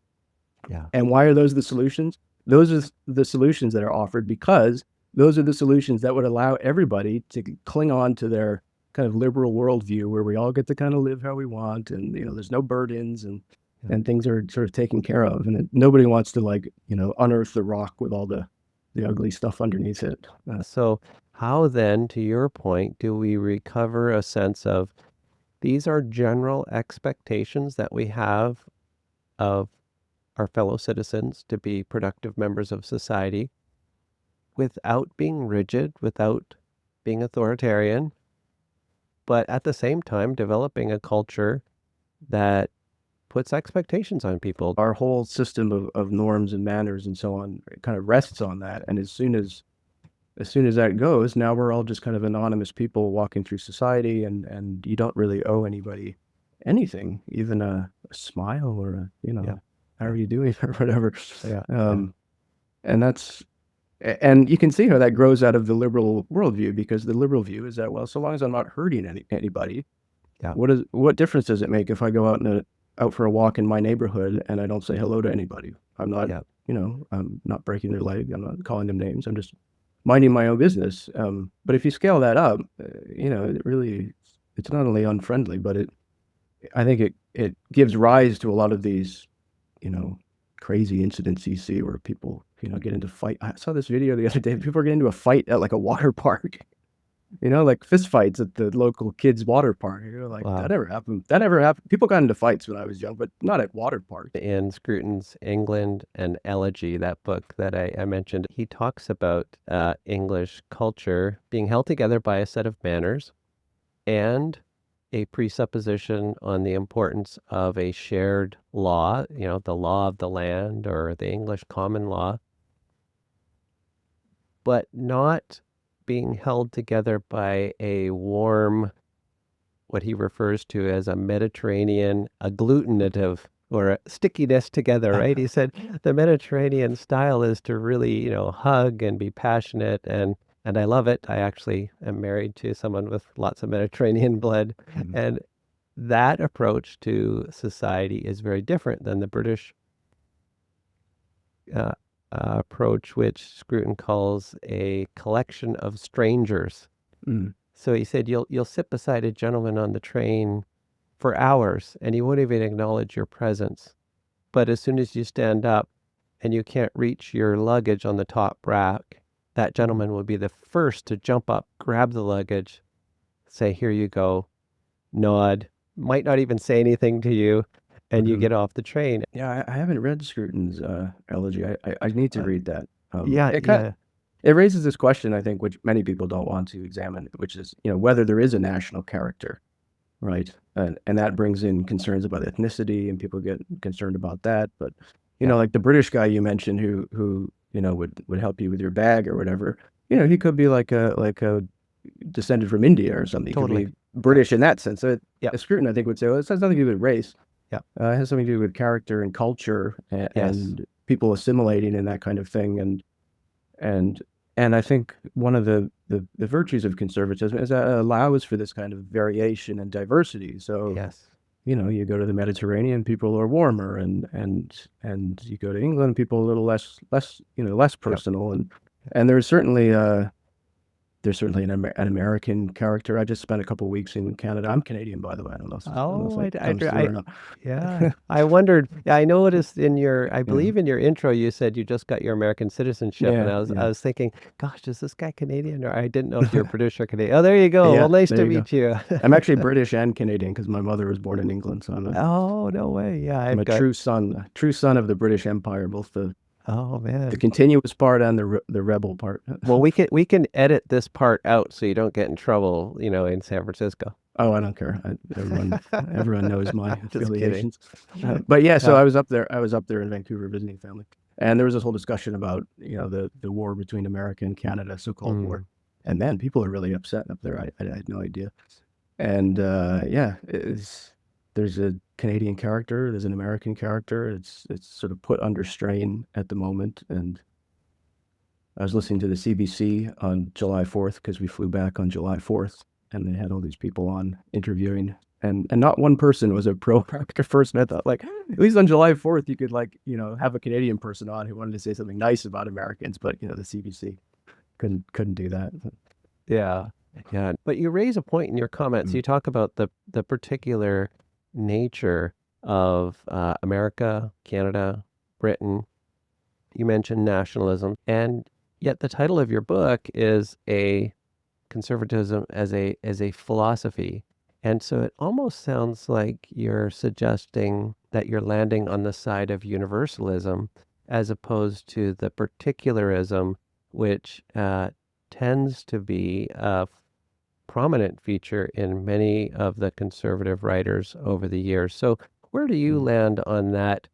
Yeah. And why are those the solutions? Those are the solutions that are offered because those are the solutions that would allow everybody to cling on to their kind of liberal worldview, where we all get to kind of live how we want, and there's no burdens, and things are sort of taken care of, and nobody wants to like unearth the rock with all the ugly stuff underneath it. So how then, to your point, do we recover a sense of these are general expectations that we have of our fellow citizens to be productive members of society without being rigid, without being authoritarian, but at the same time developing a culture that puts expectations on people? Our whole system of norms and manners and so on kind of rests on that. And as soon as that goes, now we're all just kind of anonymous people walking through society, and you don't really owe anybody anything, even a smile or how are you doing or whatever. And that's, and you can see how that grows out of the liberal worldview, because the liberal view is that, well, so long as I'm not hurting anybody, what difference does it make if I go out for a walk in my neighborhood and I don't say hello to anybody? I'm not, I'm not breaking their leg. I'm not calling them names. I'm just minding my own business. But if you scale that up, it really, it's not only unfriendly, but I think it gives rise to a lot of these, crazy incidents you see where people, get into fight. I saw this video the other day. People are getting into a fight at like a water park. Like fist fights at the local kids' water park. You're like, Wow. That never happened. That never happened. People got into fights when I was young, but not at water parks. In Scruton's England and Elegy, that book that I mentioned, he talks about English culture being held together by a set of manners and a presupposition on the importance of a shared law, the law of the land or the English common law, but not being held together by a warm, what he refers to as a Mediterranean agglutinative or a stickiness together, right? He said the Mediterranean style is to really, hug and be passionate, and I love it. I actually am married to someone with lots of Mediterranean blood, and that approach to society is very different than the British approach, which Scruton calls a collection of strangers. Mm. So he said you'll sit beside a gentleman on the train for hours and he won't even acknowledge your presence. But as soon as you stand up and you can't reach your luggage on the top rack, that gentleman will be the first to jump up, grab the luggage, say, "Here you go," nod, might not even say anything to you, and you Mhm. get off the train. Yeah, I haven't read Scruton's elegy. I need to Uh, read that. yeah, yeah, It raises this question, I think, which many people don't want to examine, which is, whether there is a national character, right? And that brings in concerns about ethnicity, and people get concerned about that. But yeah, like the British guy you mentioned, who would help you with your bag or whatever, he could be like a descended from India or something. He could totally. be British in that sense. So Yeah, Scruton, I think, would say, well, this has nothing to do with race. yeah, It has something to do with character and culture yes, and people assimilating and that kind of thing. And and I think one of the virtues of conservatism is that it allows for this kind of variation and diversity. So, yes, you go to the Mediterranean, people are warmer, and you go to England, people are a little less yeah. personal, and there's certainly an American character. I just spent a couple of weeks in Canada. I'm Canadian, by the way. I don't know if Oh, that comes through or not. yeah. I wondered. Yeah, I noticed in your, I Yeah, believe in your intro, you said you just got your American citizenship, and yeah, I yeah, was thinking, gosh, is this guy Canadian? Or I didn't know if you're British or Canadian. Oh, there you go. yeah. Well, nice There to you go. meet you. I'm actually British and Canadian because my mother was born in England, so Oh, no way. Yeah, I'm I've a got. true son of the British Empire, both Oh the man. continuous part and the rebel part. Well, we can edit this part out so you don't get in trouble, in San Francisco. Oh, I don't care. Everyone knows my Just kidding. affiliations. But yeah, so Yeah. I was up there. I was up there in Vancouver visiting family, and there was this whole discussion about the war between America and Canada, so-called war. Mm. And man, people are really upset up there. I had no idea. And yeah, there's a Canadian character, there's an American character. It's sort of put under strain at the moment. And I was listening to the CBC on July 4th because we flew back on July 4th, and they had all these people on interviewing, and not one person was a pro-America first. And I thought, like, at least on July 4th, you could have a Canadian person on who wanted to say something nice about Americans, but the CBC couldn't do that. Yeah. Yeah. But you raise a point in your comments. Mm. You talk about the particular nature of America, Canada, Britain. You mentioned nationalism, and yet the title of your book is a conservatism as a philosophy. And so it almost sounds like you're suggesting that you're landing on the side of universalism as opposed to the particularism, which tends to be a prominent feature in many of the conservative writers over the years. So where do you Mm. land on that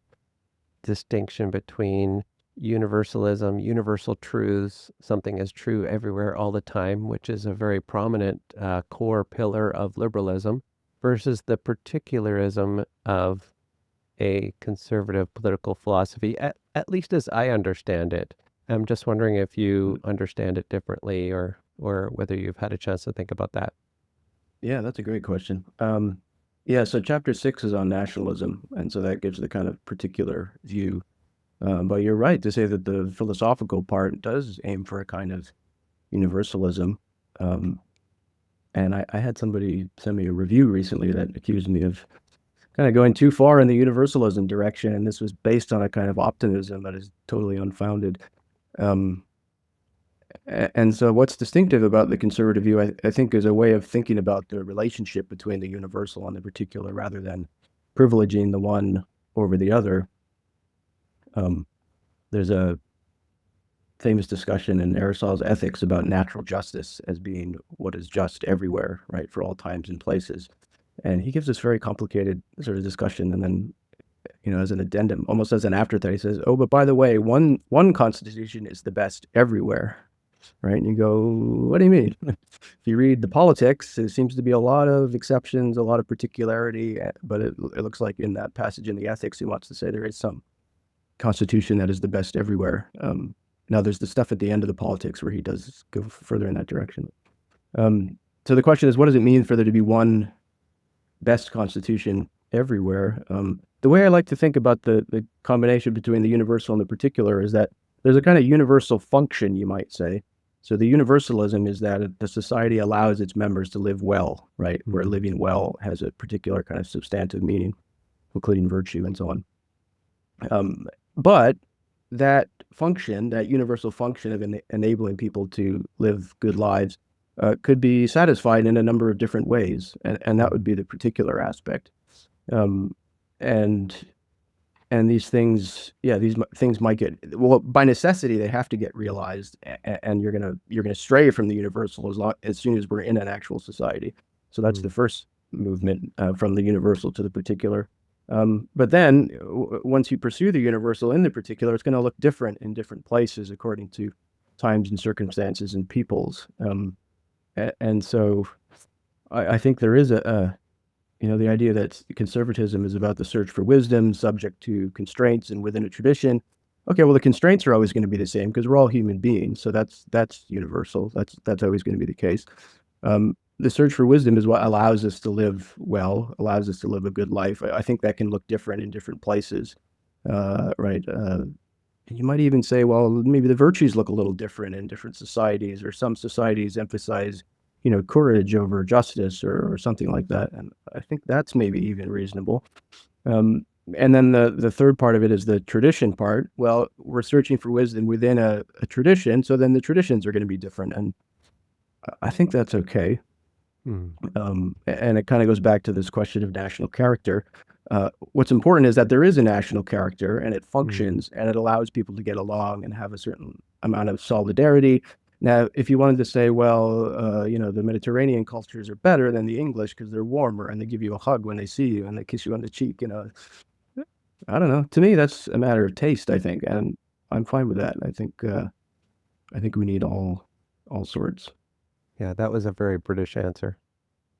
distinction between universalism, universal truths, something is true everywhere all the time, which is a very prominent core pillar of liberalism, versus the particularism of a conservative political philosophy, at least as I understand it. I'm just wondering if you understand it differently or whether you've had a chance to think about that. Yeah, that's a great question. Yeah, so chapter 6 is on nationalism, and so that gives the kind of particular view. But you're right to say that the philosophical part does aim for a kind of universalism. Um, and I had somebody send me a review recently that accused me of kind of going too far in the universalism direction, and this was based on a kind of optimism that is totally unfounded. Um, and so what's distinctive about the conservative view, I think, is a way of thinking about the relationship between the universal and the particular rather than privileging the one over the other. Um, there's a famous discussion in Aristotle's Ethics about natural justice as being what is just everywhere, right, for all times and places. And he gives this very complicated sort of discussion, and then, as an addendum, almost as an afterthought, he says, "Oh, but by the way, one constitution is the best everywhere." Right? And you go, "What do you mean?" If you read the politics, there seems to be a lot of exceptions, a lot of particularity, but it looks like in that passage in the Ethics, he wants to say there is some constitution that is the best everywhere. Now, there's the stuff at the end of the politics where he does go further in that direction. So the question is, what does it mean for there to be one best constitution everywhere? The way I like to think about the combination between the universal and the particular is that there's a kind of universal function, you might say. So the universalism is that the society allows its members to live well, right? Where living well has a particular kind of substantive meaning, including virtue and so on. But that function, that universal function of enabling people to live good lives, could be satisfied in a number of different ways, and that would be the particular aspect. And these things, these things might get, well, by necessity, they have to get realized, and you're gonna stray from the universal as soon as we're in an actual society. So that's the first movement, from the universal to the particular. But then once you pursue the universal in the particular, it's going to look different in different places according to times and circumstances and peoples. And so I think there is the idea that conservatism is about the search for wisdom subject to constraints and within a tradition. Okay, well, the constraints are always going to be the same because we're all human beings. So that's universal. That's always going to be the case. The search for wisdom is what allows us to live well, allows us to live a good life. I think that can look different in different places, right? You might even say, well, maybe the virtues look a little different in different societies, or some societies emphasize, courage over justice or something like that. And I think that's maybe even reasonable. And then the third part of it is the tradition part. Well, we're searching for wisdom within a tradition, so then the traditions are going to be different. And I think that's okay. And it kind of goes back to this question of national character. What's important is that there is a national character, and it functions, and it allows people to get along and have a certain amount of solidarity. Now, if you wanted to say, well, the Mediterranean cultures are better than the English because they're warmer and they give you a hug when they see you and they kiss you on the cheek, I don't know. To me, that's a matter of taste, I think, and I'm fine with that. I think we need all sorts. Yeah, that was a very British answer.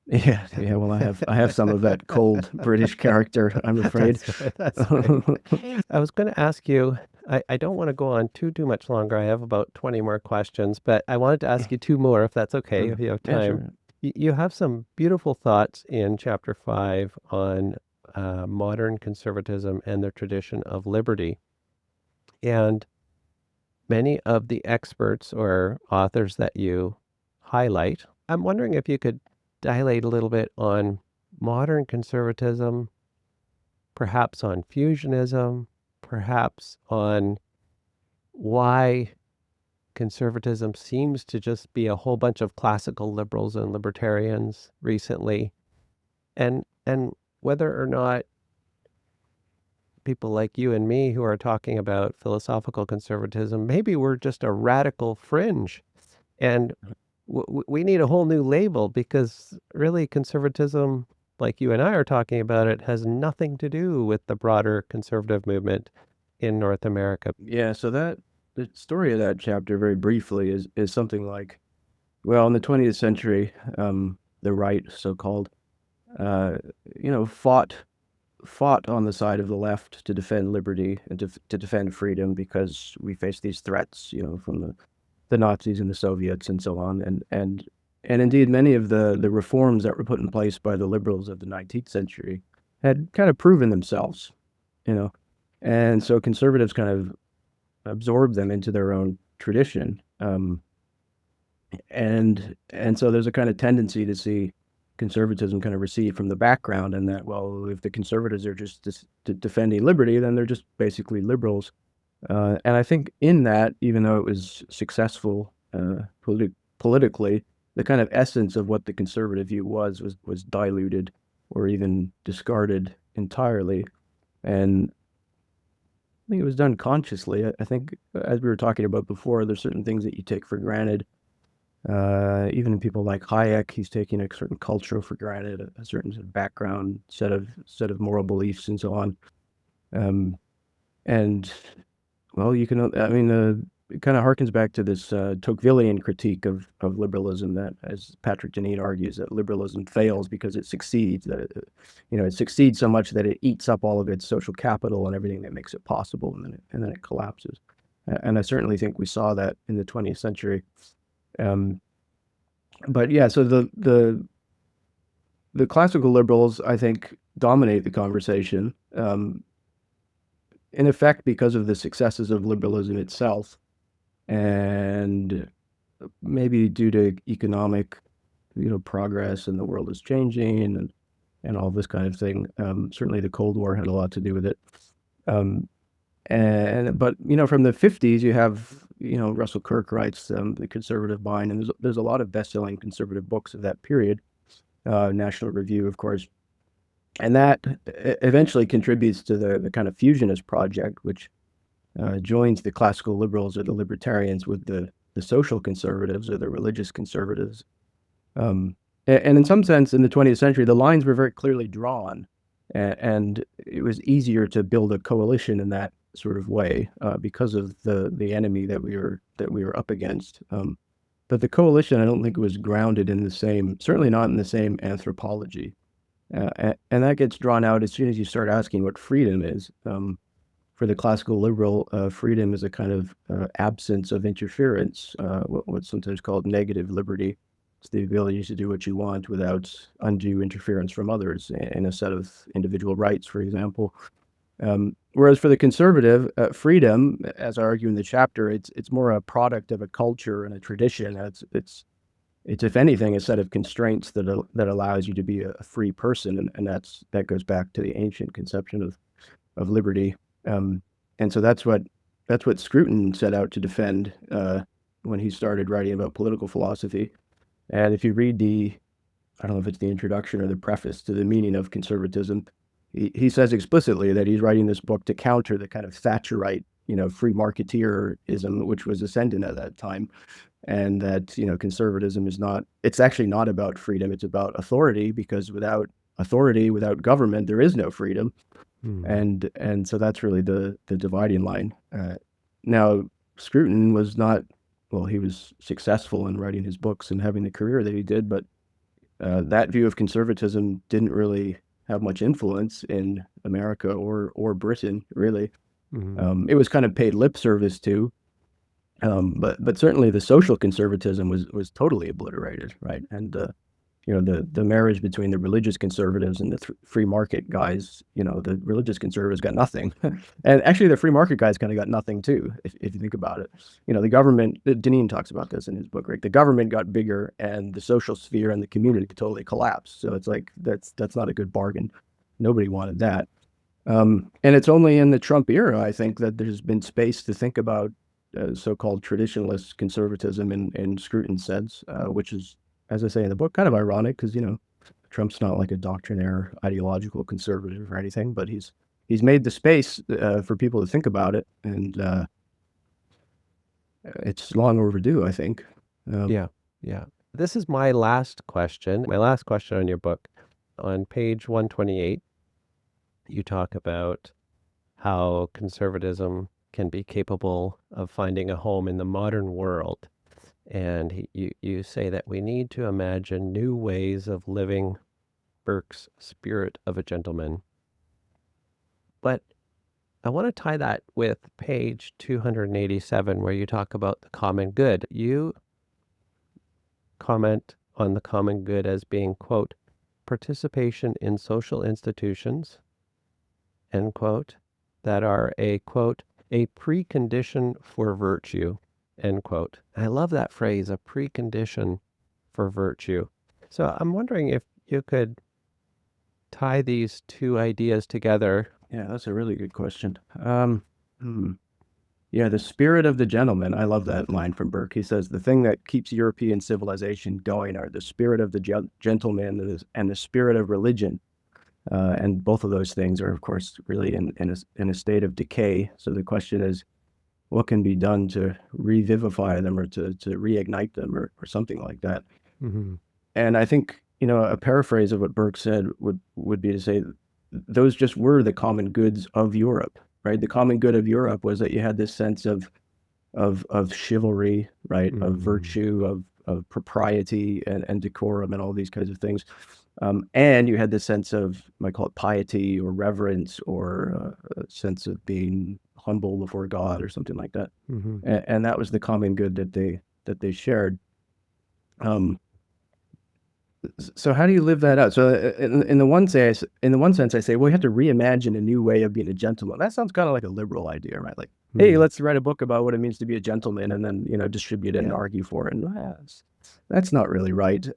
Yeah. Well, I have some of that cold British character, I'm afraid. That's right. I was going to ask you, I don't want to go on too much longer. I have about 20 more questions, but I wanted to ask you two more, if that's okay, if you have time. Yeah, sure. You have some beautiful thoughts in chapter 5 on modern conservatism and the tradition of liberty. And many of the experts or authors that you highlight, I'm wondering if you could dilate a little bit on modern conservatism, perhaps on fusionism, perhaps on why conservatism seems to just be a whole bunch of classical liberals and libertarians recently, and whether or not people like you and me who are talking about philosophical conservatism, maybe we're just a radical fringe, and we need a whole new label, because really conservatism, like you and I are talking about it, has nothing to do with the broader conservative movement in North America. Yeah, so the story of that chapter, very briefly, is something like, well, in the 20th century, the right, so-called, fought on the side of the left to defend liberty and to defend freedom, because we faced these threats, from the Nazis and the Soviets and so on. And indeed, many of the reforms that were put in place by the liberals of the 19th century had kind of proven themselves, and so conservatives kind of absorbed them into their own tradition. And so there's a kind of tendency to see conservatism kind of recede from the background, and that, well, if the conservatives are just defending liberty, then they're just basically liberals. And I think in that, even though it was successful politically, the kind of essence of what the conservative view was diluted or even discarded entirely. And I think it was done consciously. I think, as we were talking about before, there's certain things that you take for granted. Even in people like Hayek, he's taking a certain culture for granted, a certain background, set of moral beliefs, and so on. And well, it kind of harkens back to this Tocquevillian critique of liberalism, that, as Patrick Deneen argues, that liberalism fails because it succeeds, that it succeeds so much that it eats up all of its social capital and everything that makes it possible, and then it collapses. And I certainly think we saw that in the 20th century. But yeah, so the classical liberals, I think, dominate the conversation. in effect, because of the successes of liberalism itself, and maybe due to economic, progress, and the world is changing, and all this kind of thing. Certainly, the Cold War had a lot to do with it. But from the 50s, you have Russell Kirk writes The Conservative Mind, and there's a lot of best-selling conservative books of that period. National Review, of course, and that eventually contributes to the kind of fusionist project, which joins the classical liberals or the libertarians with the social conservatives or the religious conservatives. And in some sense, in the 20th century, the lines were very clearly drawn, and it was easier to build a coalition in that sort of way because of the enemy that we were up against. But the coalition, I don't think, was grounded in certainly not in the same anthropology. And that gets drawn out as soon as you start asking what freedom is. For the classical liberal, freedom is a kind of absence of interference, what's sometimes called negative liberty. It's the ability to do what you want without undue interference from others in a set of individual rights, for example. Whereas for the conservative, freedom, as I argue in the chapter, it's more a product of a culture and a tradition. It's if anything, a set of constraints that allows you to be a free person, and that goes back to the ancient conception of liberty. And so that's what Scruton set out to defend when he started writing about political philosophy. And if you read I don't know if it's the introduction or the preface to The Meaning of Conservatism, he says explicitly that he's writing this book to counter the kind of Thatcherite, free marketeerism, which was ascendant at that time. And that, conservatism it's actually not about freedom, it's about authority, because without authority, without government, there is no freedom. And so that's really the dividing line. Now, Scruton was not, well, he was successful in writing his books and having the career that he did, but that view of conservatism didn't really have much influence in America or Britain, really. It was kind of paid lip service to. But certainly the social conservatism was totally obliterated, right? And the marriage between the religious conservatives and the free market guys, the religious conservatives got nothing, and actually the free market guys kind of got nothing too, if you think about it. The government, Deneen talks about this in his book, right? The government got bigger, and the social sphere and the community totally collapsed. So it's like that's not a good bargain. Nobody wanted that. And it's only in the Trump era, I think, that there's been space to think about so-called traditionalist conservatism in Scruton's sense, which is, as I say in the book, kind of ironic because, Trump's not like a doctrinaire ideological conservative or anything, but he's made the space for people to think about it, and it's long overdue, I think. Yeah. This is my last question on your book. On page 128, you talk about how conservatism can be capable of finding a home in the modern world. And you say that we need to imagine new ways of living Burke's spirit of a gentleman. But I want to tie that with page 287, where you talk about the common good. You comment on the common good as being, quote, participation in social institutions, end quote, that are a, quote, a precondition for virtue, end quote. I love that phrase, a precondition for virtue. So I'm wondering if you could tie these two ideas together. Yeah, that's a really good question. Yeah, the spirit of the gentleman. I love that line from Burke. He says, the thing that keeps European civilization going are the spirit of the gentleman and the spirit of religion. And both of those things are, of course, really in a state of decay. So the question is, what can be done to revivify them or to reignite them or something like that? And I think, a paraphrase of what Burke said would be to say, those just were the common goods of Europe, right? The common good of Europe was that you had this sense of chivalry, right? Of virtue, of propriety and decorum and all these kinds of things. And you had this sense of, you might call it piety or reverence or a sense of being humble before God or something like that. And that was the common good that they shared. So how do you live that out? So in the one sense, I say, well, you have to reimagine a new way of being a gentleman. That sounds kind of like a liberal idea, right? Like, hey, let's write a book about what it means to be a gentleman, and then distribute it and argue for it. And that's not really right.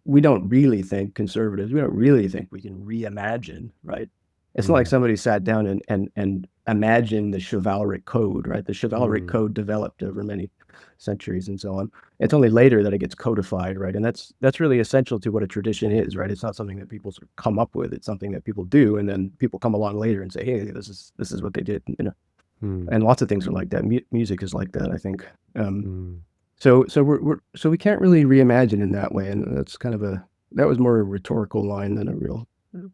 We don't really think, conservatives, we don't really think we can reimagine, right? It's not like somebody sat down and imagined the chivalric code, right? The chivalric code developed over many centuries and so on. It's only later that it gets codified, right? And that's really essential to what a tradition is, right? It's not something that people sort of come up with. It's something that people do, and then people come along later and say, hey, this is what they did, And lots of things are like that. Music is like that, I think. So we can't really reimagine in that way, and that's that was more a rhetorical line than a real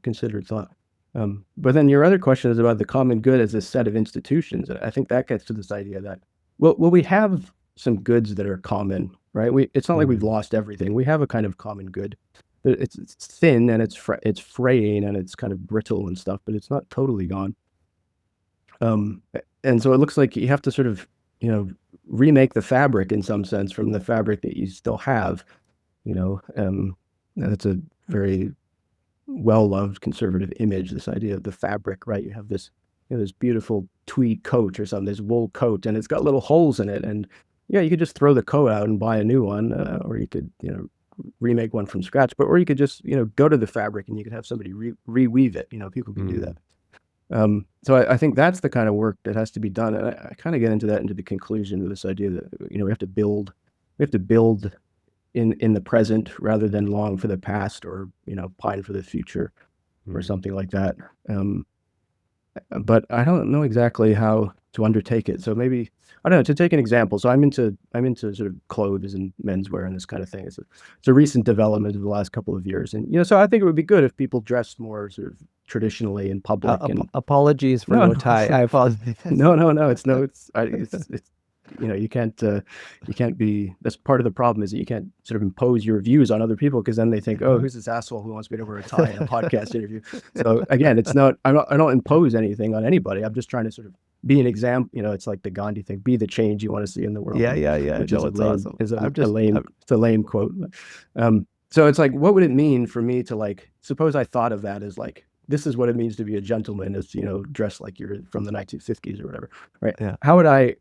considered thought. But then your other question is about the common good as a set of institutions. I think that gets to this idea that, well, we have some goods that are common, right? It's not like we've lost everything. We have a kind of common good. It's thin and it's fraying and it's kind of brittle and stuff, but it's not totally gone. And so it looks like you have to sort of, remake the fabric in some sense from the fabric that you still have. That's a very well-loved conservative image, this idea of the fabric, right? You have this, this beautiful tweed coat or something, this wool coat, and it's got little holes in it. And yeah, you could just throw the coat out and buy a new one, or you could, remake one from scratch, or you could just, go to the fabric and you could have somebody reweave it. People can do that. So I think that's the kind of work that has to be done. And I kind of get into the conclusion of this idea that, we have to build in the present rather than long for the past, or, pine for the future or something like that. But I don't know exactly how to undertake it. So maybe, I don't know, to take an example. So I'm into sort of clothes and menswear and this kind of thing. It's a recent development of the last couple of years. And, so I think it would be good if people dressed more sort of traditionally in public. Apologies for no tie. I apologize. No. You can't be, that's part of the problem, is that you can't sort of impose your views on other people, because then they think, oh, who's this asshole who wants me to wear a tie in a podcast interview? So again, I don't impose anything on anybody. I'm just trying to sort of be an example. It's like the Gandhi thing, be the change you want to see in the world. Yeah. Which is awesome. It's a lame quote. So it's like, what would it mean for me to, like, suppose I thought of that as like, this is what it means to be a gentleman, is, dress like you're from the 1950s or whatever, right? Yeah. How would I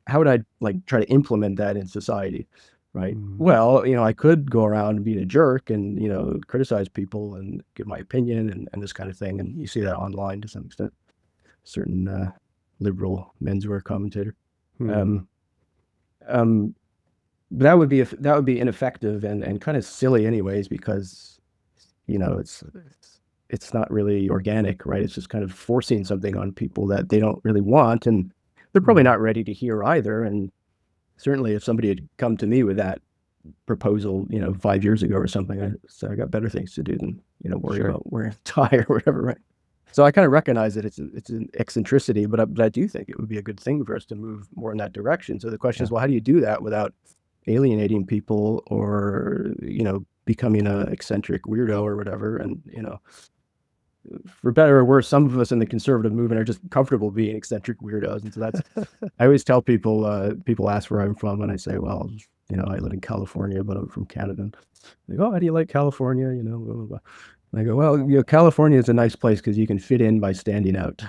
like try to implement that in society, right? Well, I could go around and be a jerk and, criticize people and give my opinion and this kind of thing. And you see that online to some extent, certain liberal menswear commentator. But that would be ineffective and kind of silly anyways, because, it's not really organic, right? It's just kind of forcing something on people that they don't really want, and they're probably not ready to hear either. And certainly if somebody had come to me with that proposal, 5 years ago or something, I got better things to do than, worry about wearing a tie or whatever, right? So I kind of recognize that it's an eccentricity, but I do think it would be a good thing for us to move more in that direction. So the question is, well, how do you do that without alienating people or, becoming an eccentric weirdo or whatever? And, for better or worse, some of us in the conservative movement are just comfortable being eccentric weirdos. And so that's, I always tell people, people ask where I'm from, and I say, well, I live in California, but I'm from Canada. And they go, oh, how do you like California? Blah, blah, blah. And I go, well, California is a nice place because you can fit in by standing out.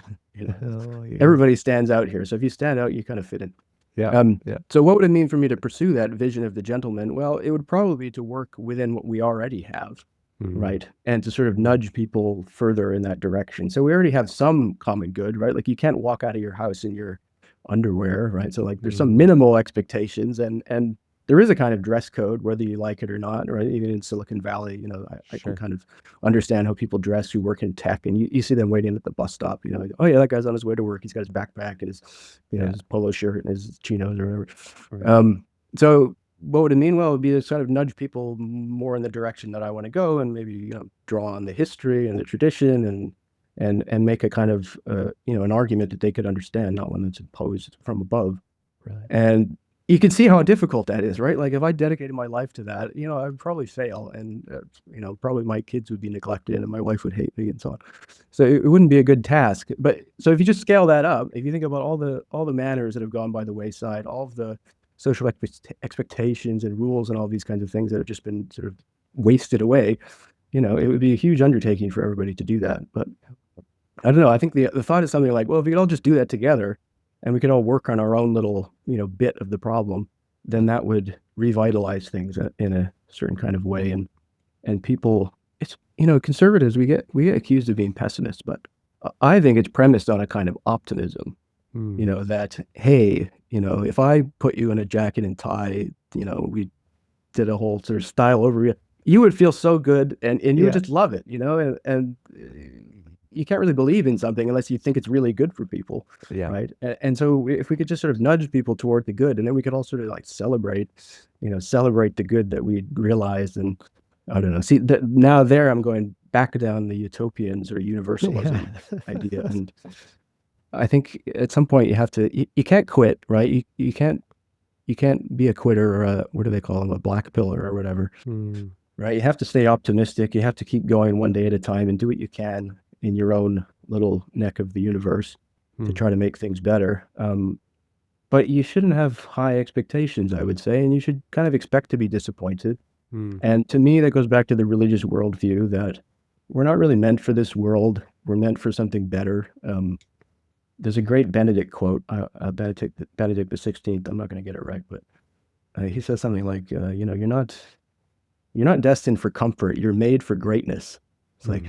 Everybody stands out here. So if you stand out, you kind of fit in. Yeah. So what would it mean for me to pursue that vision of the gentleman? Well, it would probably be to work within what we already have. Right. And to sort of nudge people further in that direction. So we already have some common good, right? Like, you can't walk out of your house in your underwear, right? So like, there's some minimal expectations, and there is a kind of dress code, whether you like it or not, right? Even in Silicon Valley, I can kind of understand how people dress who work in tech, and you see them waiting at the bus stop, oh yeah, that guy's on his way to work. He's got his backpack and his, his polo shirt and his chinos or whatever. Right. So what would it mean? Well, it would be to sort of nudge people more in the direction that I want to go, and maybe, draw on the history and the tradition and make a kind of, an argument that they could understand, not one that's imposed from above. Right. And you can see how difficult that is, right? Like, if I dedicated my life to that, I'd probably fail, and, probably my kids would be neglected and my wife would hate me and so on. So it wouldn't be a good task. But so if you just scale that up, if you think about all the manners that have gone by the wayside, all of the social expectations and rules and all these kinds of things that have just been sort of wasted away, it would be a huge undertaking for everybody to do that. But I don't know. I think the thought is something like, well, if we could all just do that together and we could all work on our own little, bit of the problem, then that would revitalize things in a certain kind of way. And people, it's, conservatives, we get accused of being pessimists, but I think it's premised on a kind of optimism, that, hey, if I put you in a jacket and tie, we did a whole sort of style over you would feel so good and you would just love it, and you can't really believe in something unless you think it's really good for people. Yeah. Right. And so if we could just sort of nudge people toward the good, and then we could all sort of like celebrate the good that we realized. And I don't know, see now there I'm going back down the utopians or universalism idea. And I think at some point you have to, you can't quit, right? You can't be a quitter or a, what do they call them? A black pillar or whatever. Right. You have to stay optimistic. You have to keep going one day at a time and do what you can in your own little neck of the universe to try to make things better. But you shouldn't have high expectations, I would say, and you should kind of expect to be disappointed. And to me, that goes back to the religious worldview that we're not really meant for this world. We're meant for something better. There's a great Benedict quote, Benedict the 16th. I'm not going to get it right, but he says something like, you're not destined for comfort. You're made for greatness. It's like,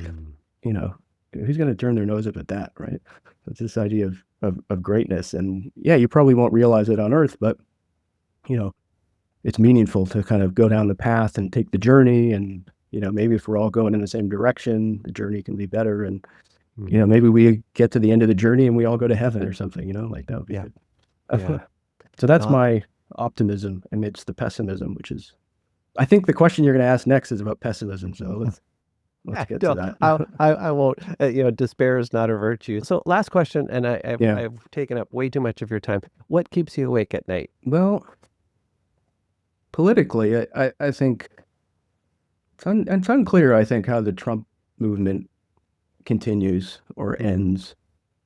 who's going to turn their nose up at that, right? It's this idea of greatness. And yeah, you probably won't realize it on Earth, but, it's meaningful to kind of go down the path and take the journey. And, maybe if we're all going in the same direction, the journey can be better. And, maybe we get to the end of the journey and we all go to heaven or something, like that would be good. So that's my optimism amidst the pessimism, which is, I think the question you're going to ask next is about pessimism. So let's get to that. I won't. Despair is not a virtue. So last question, and I've taken up way too much of your time. What keeps you awake at night? Well, politically, I think it's unclear, I think, how the Trump movement continues or ends.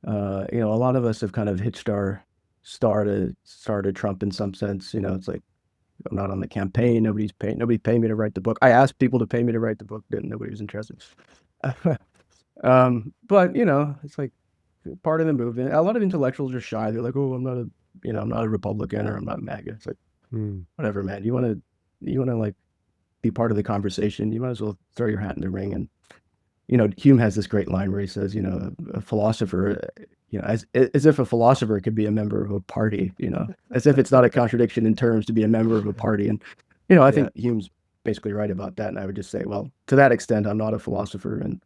A lot of us have kind of hitched our star to Trump in some sense. It's like, I'm not on the campaign. Nobody paid me to write the book. I asked people to pay me to write the book, and nobody was interested. But it's like part of the movement. A lot of intellectuals are shy. They're like, oh, I'm not a Republican or I'm not MAGA. It's like, whatever, man. You want to like be part of the conversation. You might as well throw your hat in the ring. And Hume has this great line where he says, a philosopher, as if a philosopher could be a member of a party, as if it's not a contradiction in terms to be a member of a party. And, I think Hume's basically right about that. And I would just say, well, to that extent, I'm not a philosopher. And,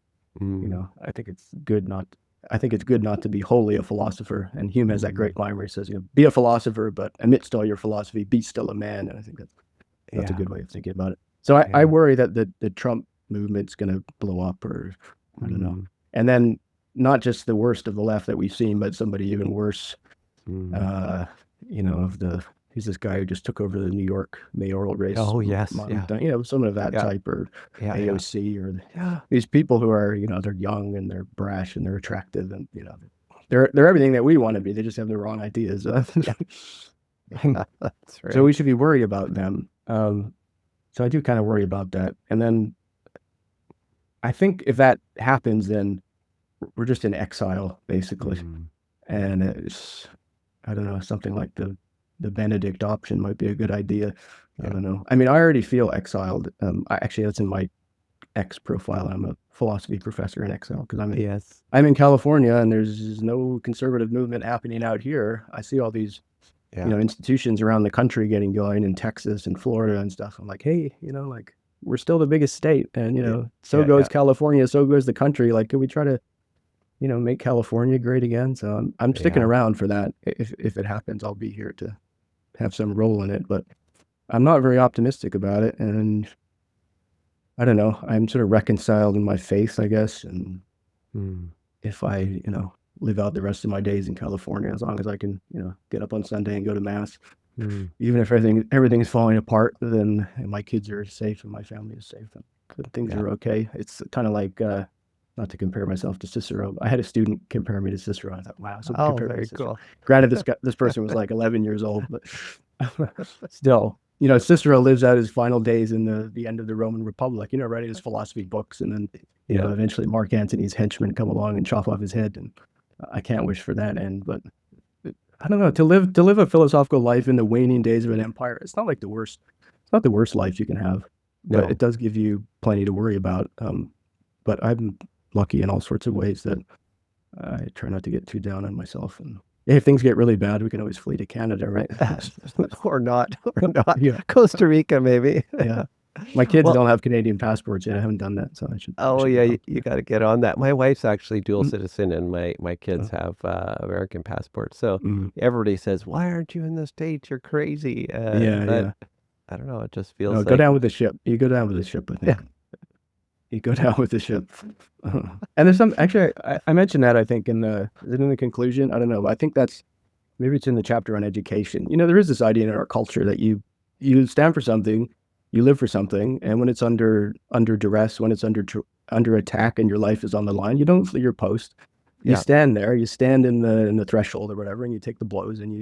I think it's good not to be wholly a philosopher. And Hume has that great line where he says, be a philosopher, but amidst all your philosophy, be still a man. And I think that's a good way of thinking about it. So I worry that the Trump movement's going to blow up, or I don't know. And then not just the worst of the left that we've seen, but somebody even worse, he's this guy who just took over the New York mayoral race. Oh, yes. Some of that type, or AOC, or these people who are, they're young and they're brash and they're attractive and, they're everything that we want to be. They just have the wrong ideas. That's right. So we should be worried about them. So I do kind of worry about that. And then I think if that happens, then we're just in exile, basically. And it's, I don't know, something like the Benedict option might be a good idea. I don't know. I mean, I already feel exiled. Actually, that's in my X profile. I'm a philosophy professor in exile because I'm in California and there's no conservative movement happening out here. I see all these institutions around the country getting going in Texas and Florida and stuff. I'm like, hey, like we're still the biggest state, and so goes California, so goes the country. Like, can we try to, make California great again? So I'm sticking around for that. If it happens, I'll be here to have some role in it. But I'm not very optimistic about it, and I don't know. I'm sort of reconciled in my faith, I guess, and if I, live out the rest of my days in California, as long as I can, get up on Sunday and go to mass. Even if everything's falling apart, then my kids are safe and my family is safe and things are okay. It's kind of like, not to compare myself to Cicero. I had a student compare me to Cicero. I thought, wow, very cool. Granted, this person was like 11 years old, but still, Cicero lives out his final days in the end of the Roman Republic, writing his philosophy books, and then eventually Mark Antony's henchmen come along and chop off his head, and I can't wish for that end. But I don't know, to live a philosophical life in the waning days of an empire, it's not like the worst. It's not the worst life you can have, but No. it does give you plenty to worry about. But I'm lucky in all sorts of ways that I try not to get too down on myself. And if things get really bad, we can always flee to Canada, right? Or not. Yeah. Costa Rica, maybe. Yeah. My kids Well- don't have Canadian passports yet. I haven't done that, so I should. Oh, yeah, you got to get on that. My wife's actually dual Mm. citizen, and my kids have American passports. So Mm. everybody says, "Why aren't you in the States? You're crazy." Yeah, but yeah. I don't know. It just feels No, like go down with the ship. You go down with the ship, I think. Yeah. You go down with the ship. And there's some, actually, I mentioned that, I think, is it in the conclusion? I don't know. But I think maybe it's in the chapter on education. There is this idea in our culture that you stand for something, you live for something, and when it's under duress, when it's under attack and your life is on the line, you don't flee your post. You Yeah. stand there, you stand in the threshold or whatever, and you take the blows, and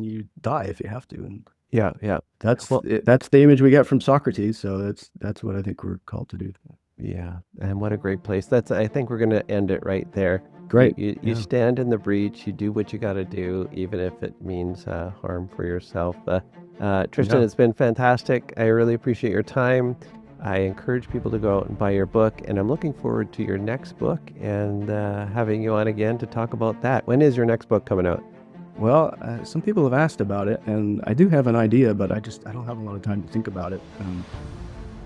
you die if you have to. And yeah. that's the image we get from Socrates. So that's what I think we're called to do. Yeah, and what a great place. I think we're going to end it right there. Great. You Yeah. stand in the breach, you do what you got to do, even if it means harm for yourself. Tristan, Yeah. it's been fantastic. I really appreciate your time. I encourage people to go out and buy your book, and I'm looking forward to your next book and having you on again to talk about that. When is your next book coming out? Well, some people have asked about it, and I do have an idea, but I don't have a lot of time to think about it.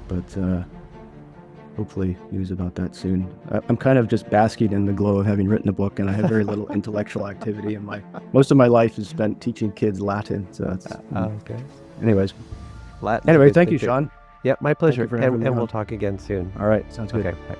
But hopefully news about that soon. I'm kind of just basking in the glow of having written a book, and I have very little intellectual activity. And most of my life is spent teaching kids Latin. So that's Okay. anyways. Latin's a Anyway, good thank thing you, too. Sean. Yeah, my pleasure. for having me And we'll on. talk again soon. All right, sounds good. Okay. Bye.